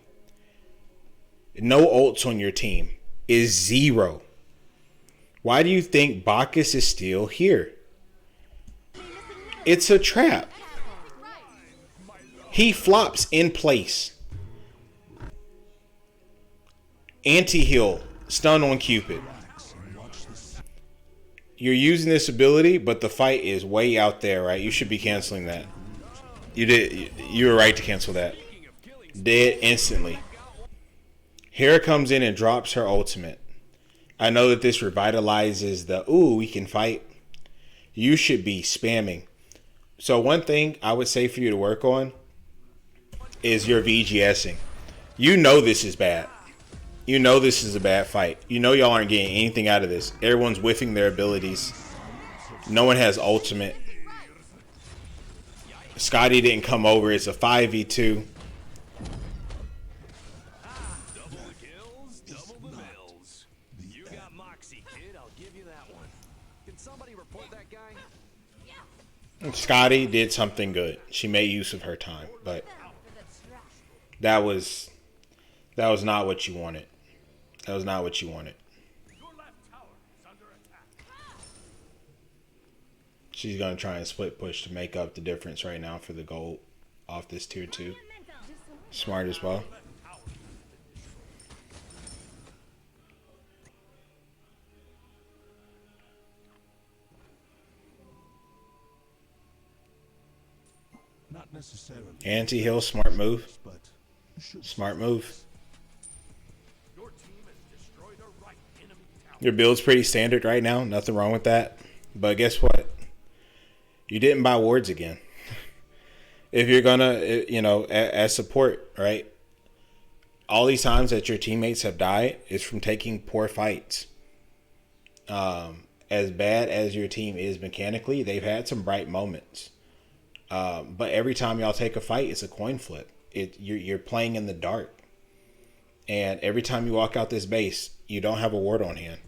No ults on your team is 0. Why do you think Bacchus is still here? It's a trap. He flops in place. Anti-heal. Stun on Cupid. You're using this ability, but the fight is way out there, right? You should be canceling that. You were right to cancel that. Dead instantly. Hera comes in and drops her ultimate. I know that this revitalizes the, ooh, we can fight. You should be spamming. So one thing I would say for you to work on is your VGSing. You know this is bad. You know this is a bad fight. You know y'all aren't getting anything out of this. Everyone's whiffing their abilities. No one has ultimate. Scotty didn't come over. It's a 5v2. Double the kills, double the mills. You got Moxie, kid. I'll give you that one. Can somebody report that guy? Scotty did something good. She made use of her time, but that was not what you wanted. That was not what you wanted. She's going to try and split push to make up the difference right now for the gold off this tier 2. Smart as well. Not necessarily. Anti-heal, smart move. But Smart move. Your build's pretty standard right now. Nothing wrong with that. But guess what? You didn't buy wards again. If you're gonna, you know, as support, right? All these times that your teammates have died is from taking poor fights. As bad as your team is mechanically, they've had some bright moments. But every time y'all take a fight, it's a coin flip. You're playing in the dark. And every time you walk out this base, you don't have a ward on hand.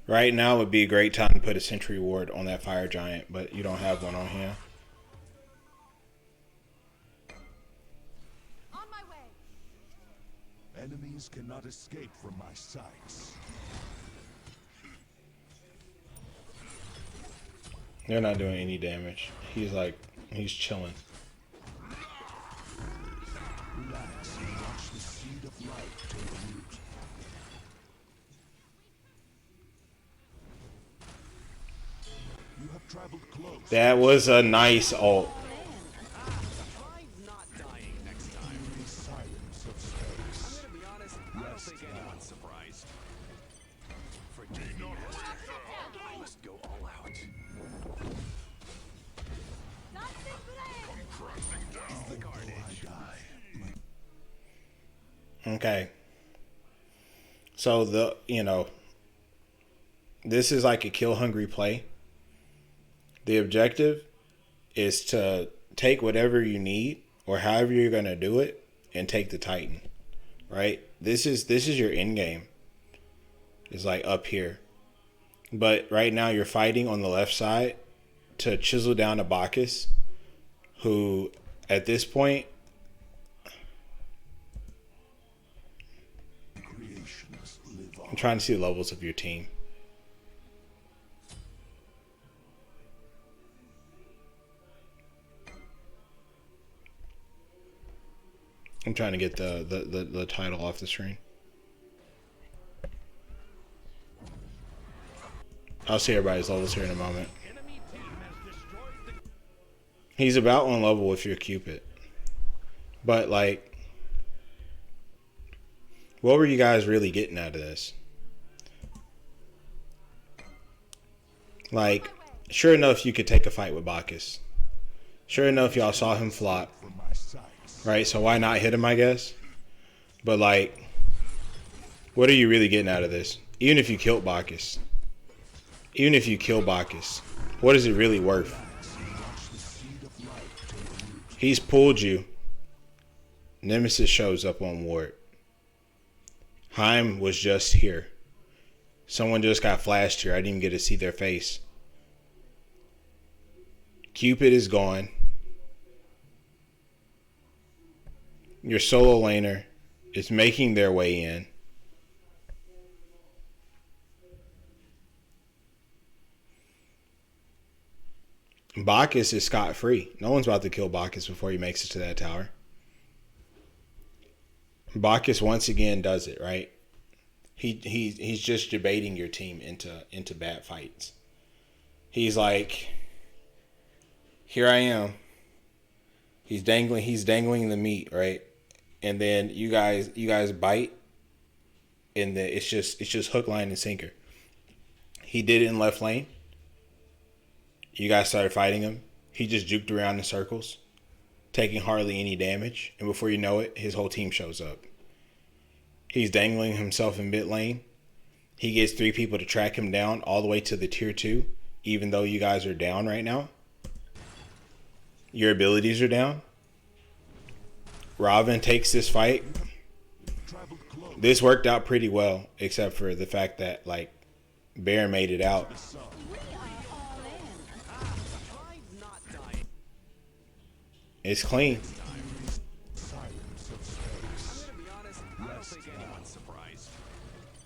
Right now would be a great time to put a sentry ward on that fire giant, but you don't have one on hand. On my way. enemies cannot escape from my sights. They're not doing any damage. He's chilling. Relax and watch the seed of life take root. You have traveled close. That was a nice ult. I'm not dying next time. The silence of space. I'm gonna be honest, I don't think anyone's surprised. Forgive me, Master. I must go all out. The carnage. Okay. So this is like a kill hungry play. The objective is to take whatever you need or however you're going to do it and take the Titan, right? This is your end game. It's like up here. But right now you're fighting on the left side to chisel down a Bacchus who at this point creations live on. I'm trying to see the levels of your team. I'm trying to get the title off the screen. I'll see everybody's levels here in a moment. He's about on level with your Cupid. But, like, what were you guys really getting out of this? Like, sure enough, you could take a fight with Bacchus. Sure enough, y'all saw him flop. Right? So why not hit him, I guess? But, like, what are you really getting out of this? Even if you killed Bacchus. Even if you kill Bacchus, what is it really worth? He's pulled you. Nemesis shows up on ward. Heim was just here. Someone just got flashed here. I didn't even get to see their face. Cupid is gone. Your solo laner is making their way in. Bacchus is scot-free. No one's about to kill Bacchus before he makes it to that tower. Bacchus once again does it, right? He's just debating your team into bad fights. He's like, here I am. He's dangling the meat, right? And then you guys bite, and it's just hook, line, and sinker. He did it in left lane. You guys started fighting him. He just juked around in circles, taking hardly any damage. And before you know it, his whole team shows up. He's dangling himself in mid lane. He gets 3 people to track him down all the way to the tier 2, even though you guys are down right now. Your abilities are down. Robin takes this fight. This worked out pretty well, except for the fact that, like, Baron made it out. It's clean.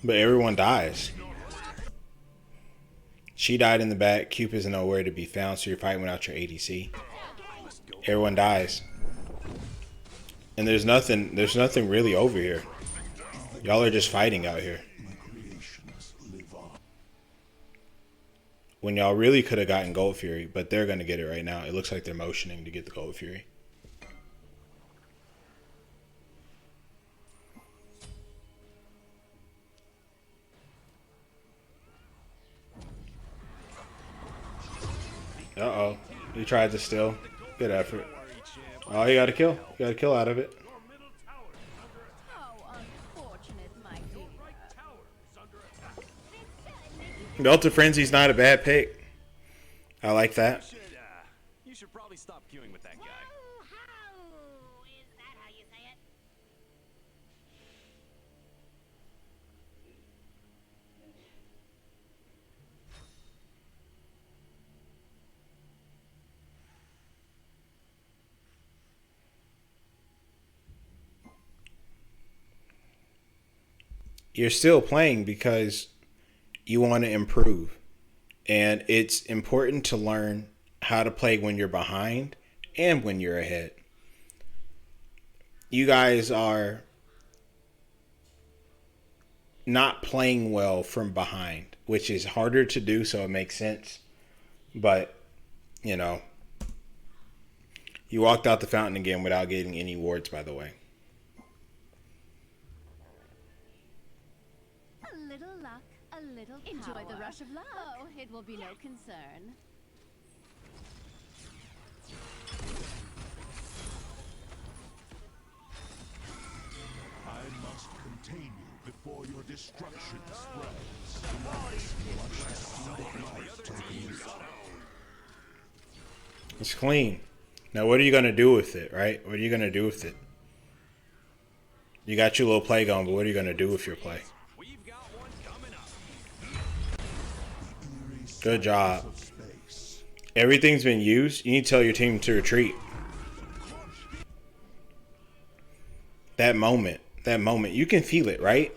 But everyone dies. She died in the back. Cupid's nowhere to be found, so you're fighting without your ADC. Everyone dies. And there's nothing really over here. Y'all are just fighting out here. When y'all really could have gotten Gold Fury, but they're going to get it right now. It looks like they're motioning to get the Gold Fury. Uh-oh. He tried to steal. Good effort. Oh, he got a kill. He got a kill out of it. How unfortunate, my dear. Delta Frenzy's not a bad pick. I like that. You should probably stop queuing with that guy. Oh, how is that how you say it? You're still playing because you want to improve. And it's important to learn how to play when you're behind and when you're ahead. You guys are not playing well from behind, which is harder to do, so it makes sense. But, you know, you walked out the fountain again without getting any wards, by the way. A little luck, a little power. Enjoy the rush of luck. Oh, it will be no concern. I must contain you before your destruction spreads. It's clean. Now, what are you going to do with it, right? What are you going to do with it? You got your little play going, but what are you going to do with your play? We've got one coming up. Good job. Everything's been used. You need to tell your team to retreat. That moment, you can feel it, right?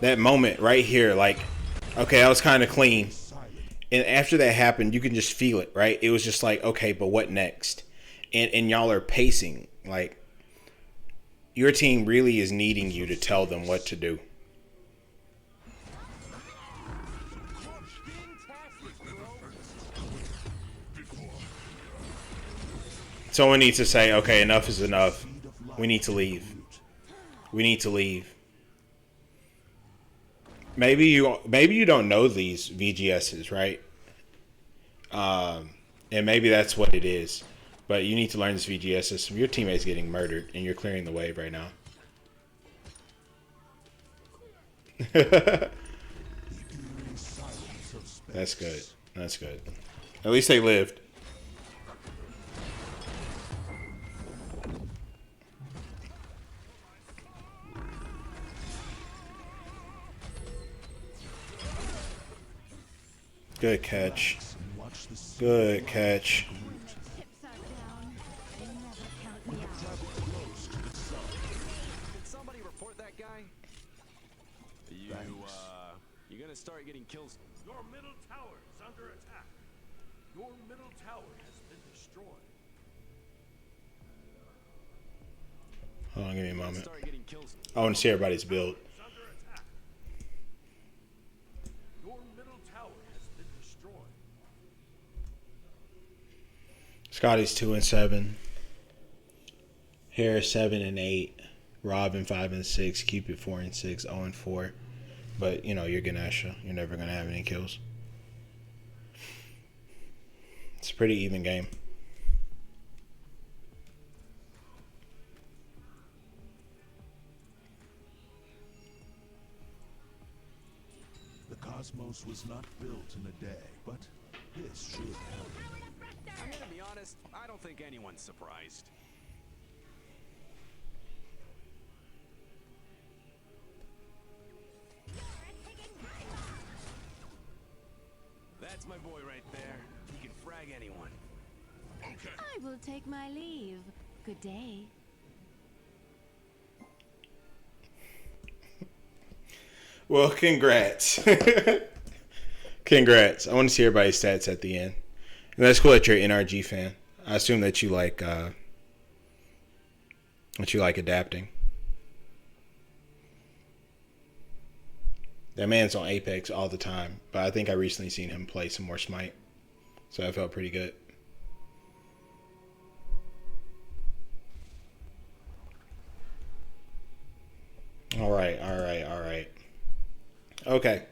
that moment right here, like, okay, that was kind of clean. And after that happened, you can just feel it, right? It was just like, okay, but what next? And y'all are pacing. Like, your team really is needing you to tell them what to do. Someone needs to say, okay, enough is enough. We need to leave. We need to leave. Maybe you don't know these VGSs, right? And maybe that's what it is. But you need to learn this VGS system. Your teammate's getting murdered, and you're clearing the wave right now. That's good. That's good. At least they lived. Good catch. Good catch. Chips are down. They never count me out. Did somebody report that guy? You gonna start getting kills? Your middle tower is under attack. Your middle tower has been destroyed. Hold on, give me a moment. Start getting kills. I want to see everybody's build. Is under attack. Your middle tower has been destroyed. Scotty's 2-7. Harris 7-8. Robin 5-6. Cupid 4-6. 0-4. But you know you're Ganesha. You're never gonna have any kills. It's a pretty even game. The cosmos was not built in a day, but this should help. I'm gonna be honest, I don't think anyone's surprised. That's my boy right there. He can frag anyone. I will take my leave. Good day. Well, congrats. Congrats. I want to see everybody's stats at the end. And that's cool that you're an NRG fan. I assume that you like adapting. That man's on Apex all the time, but I think I recently seen him play some more Smite. So I felt pretty good. All right. Okay.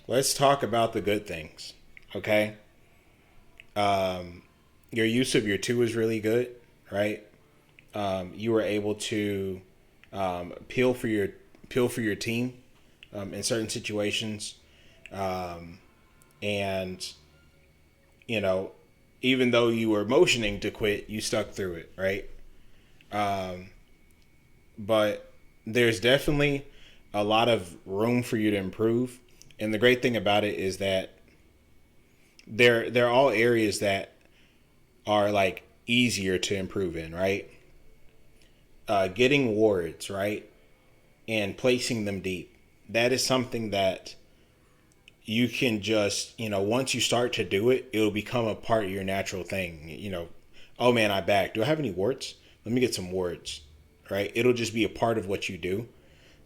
Let's talk about the good things. Okay. Your use of your 2 is really good, right? You were able to peel for your team in certain situations, and you know, even though you were motioning to quit, you stuck through it, right? But there's definitely a lot of room for you to improve, and the great thing about it is that they're all areas that are like easier to improve in, right? Getting wards, right, and placing them deep. That is something that you can just, once you start to do it, it'll become a part of your natural thing. Oh man, I back. Do I have any wards? Let me get some wards, right? It'll just be a part of what you do.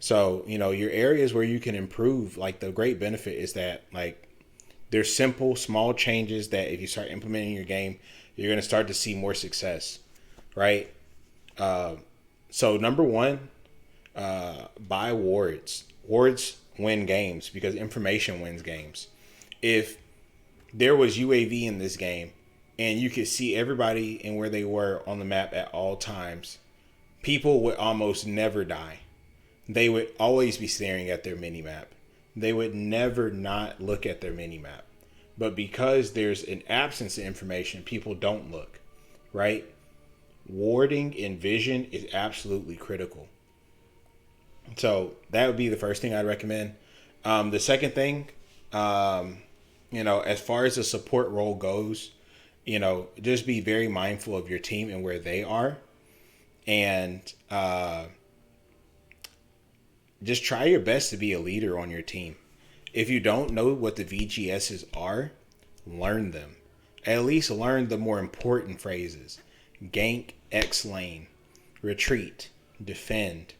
So, your areas where you can improve, like the great benefit is that like there's simple, small changes that if you start implementing in your game, you're going to start to see more success, right? So number one, buy wards. Wards win games because information wins games. If there was UAV in this game and you could see everybody and where they were on the map at all times, people would almost never die. They would always be staring at their minimap. They would never not look at their minimap. But because there's an absence of information, people don't look, right? Warding and vision is absolutely critical. So that would be the first thing I'd recommend. The second thing, as far as the support role goes, just be very mindful of your team and where they are, and just try your best to be a leader on your team. If you don't know what the VGSs are, learn them. At least learn the more important phrases. Gank, X lane, retreat, defend,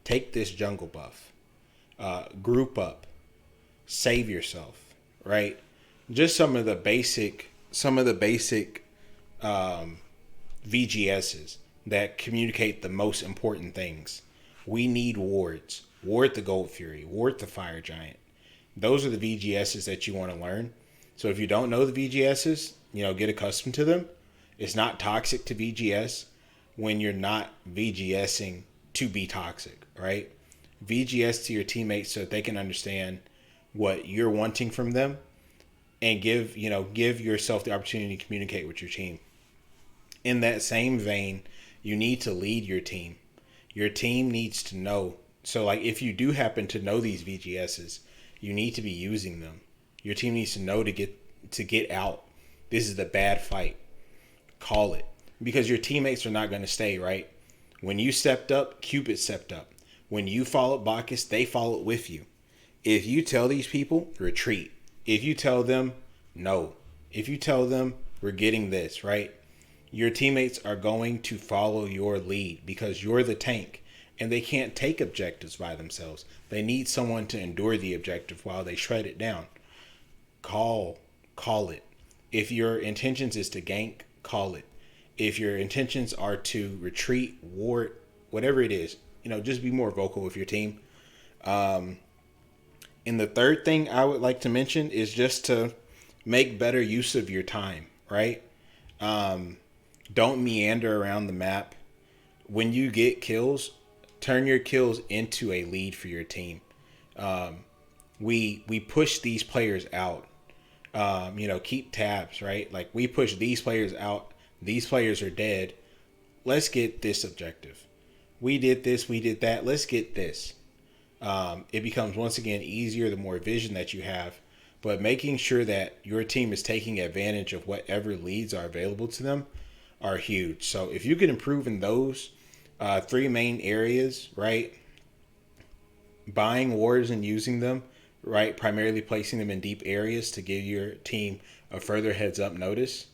take this jungle buff, group up, save yourself, right? Just some of the basic VGSs that communicate the most important things. We need wards. Ward the Gold Fury. Ward the Fire Giant. Those are the VGSs that you want to learn. So if you don't know the VGSs, get accustomed to them. It's not toxic to VGS when you're not VGSing to be toxic, right? VGS to your teammates so that they can understand what you're wanting from them, and give yourself the opportunity to communicate with your team. In that same vein, you need to lead your team. Your team needs to know. So like if you do happen to know these VGSs, you need to be using them. Your team needs to know to get out. This is the bad fight. Call it. Because your teammates are not going to stay, right? When you stepped up, Cupid stepped up. When you followed Bacchus, they followed with you. If you tell these people, retreat. If you tell them, no. If you tell them, we're getting this, right? Your teammates are going to follow your lead because you're the tank, and they can't take objectives by themselves. They need someone to endure the objective while they shred it down. Call it. If your intentions is to gank, call it. If your intentions are to retreat, ward, whatever it is, just be more vocal with your team. And the third thing I would like to mention is just to make better use of your time, right? Don't meander around the map. When you get kills, turn your kills into a lead for your team. We push these players out. Keep tabs, right? Like we push these players out. These players are dead. Let's get this objective. We did this, we did that. Let's get this. It becomes once again easier the more vision that you have, but making sure that your team is taking advantage of whatever leads are available to them are huge. So if you can improve in those three main areas, right? Buying wards and using them, right? Primarily placing them in deep areas to give your team a further heads up notice.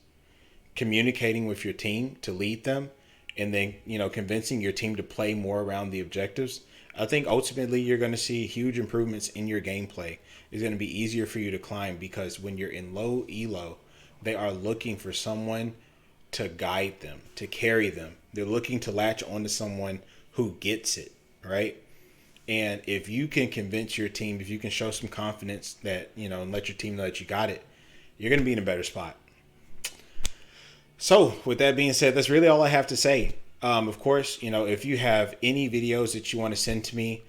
Communicating with your team to lead them, and then convincing your team to play more around the objectives. I think ultimately you're going to see huge improvements in your gameplay. It's going to be easier for you to climb because when you're in low elo, they are looking for someone to guide them, to carry them. They're looking to latch onto someone who gets it, right? And if you can convince your team, if you can show some confidence that, and let your team know that you got it, you're going to be in a better spot. So with that being said, that's really all I have to say. Of course, if you have any videos that you want to send to me,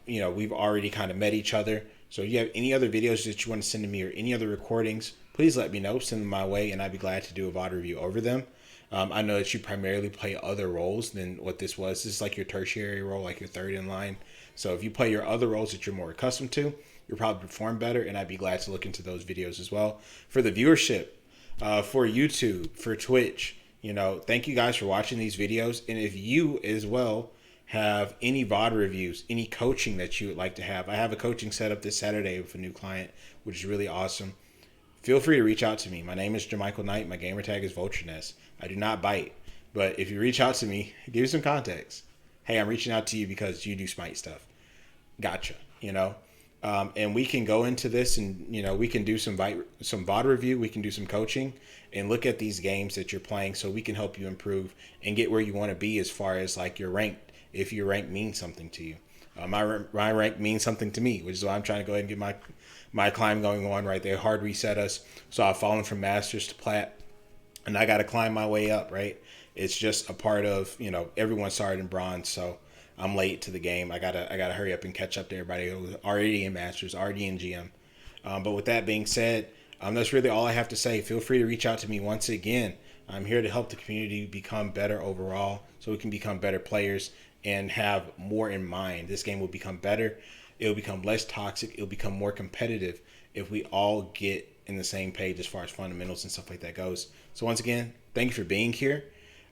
we've already kind of met each other. So if you have any other videos that you want to send to me or any other recordings, please let me know, send them my way, and I'd be glad to do a VOD review over them. I know that you primarily play other roles than what this was. This is like your tertiary role, like your third in line. So if you play your other roles that you're more accustomed to, you'll probably perform better, and I'd be glad to look into those videos as well. For the viewership, for YouTube, for Twitch, thank you guys for watching these videos. And if you as well have any VOD reviews, any coaching that you would like to have, I have a coaching set up this Saturday with a new client, which is really awesome. Feel free to reach out to me. My name is Jamichael Knight. My gamer tag is VultureNest. I do not bite, but if you reach out to me, give me some context. Hey, I'm reaching out to you because you do Smite stuff. Gotcha. And we can go into this and, we can do some VOD review. We can do some coaching and look at these games that you're playing so we can help you improve and get where you want to be as far as like your rank, if your rank means something to you. My rank means something to me, which is why I'm trying to go ahead and get my climb going on right there. Hard reset us. So I've fallen from Masters to Plat, and I got to climb my way up, right? It's just a part of, everyone started in Bronze, so I'm late to the game. I gotta hurry up and catch up to everybody who's already in Masters, already in GM. But with that being said, that's really all I have to say. Feel free to reach out to me once again. I'm here to help the community become better overall, so we can become better players and have more in mind. This game will become better. It will become less toxic. It will become more competitive if we all get in the same page as far as fundamentals and stuff like that goes. So once again, thank you for being here.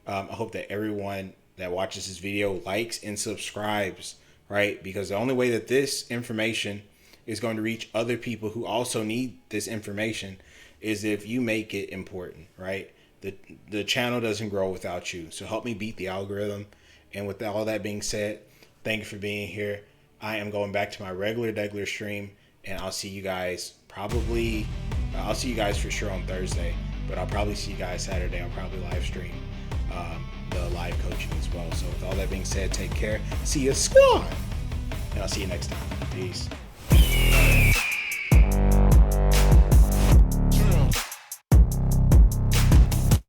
I hope that everyone that watches this video likes and subscribes, right? Because the only way that this information is going to reach other people who also need this information is if you make it important, right? The channel doesn't grow without you. So help me beat the algorithm. And with all that being said, thank you for being here. I am going back to my regular stream, and I'll see you guys I'll see you guys for sure on Thursday, but I'll probably see you guys Saturday. I'll probably live stream the live coaching as well. So with all that being said, take care. See you, squad. And I'll see you next time. Peace.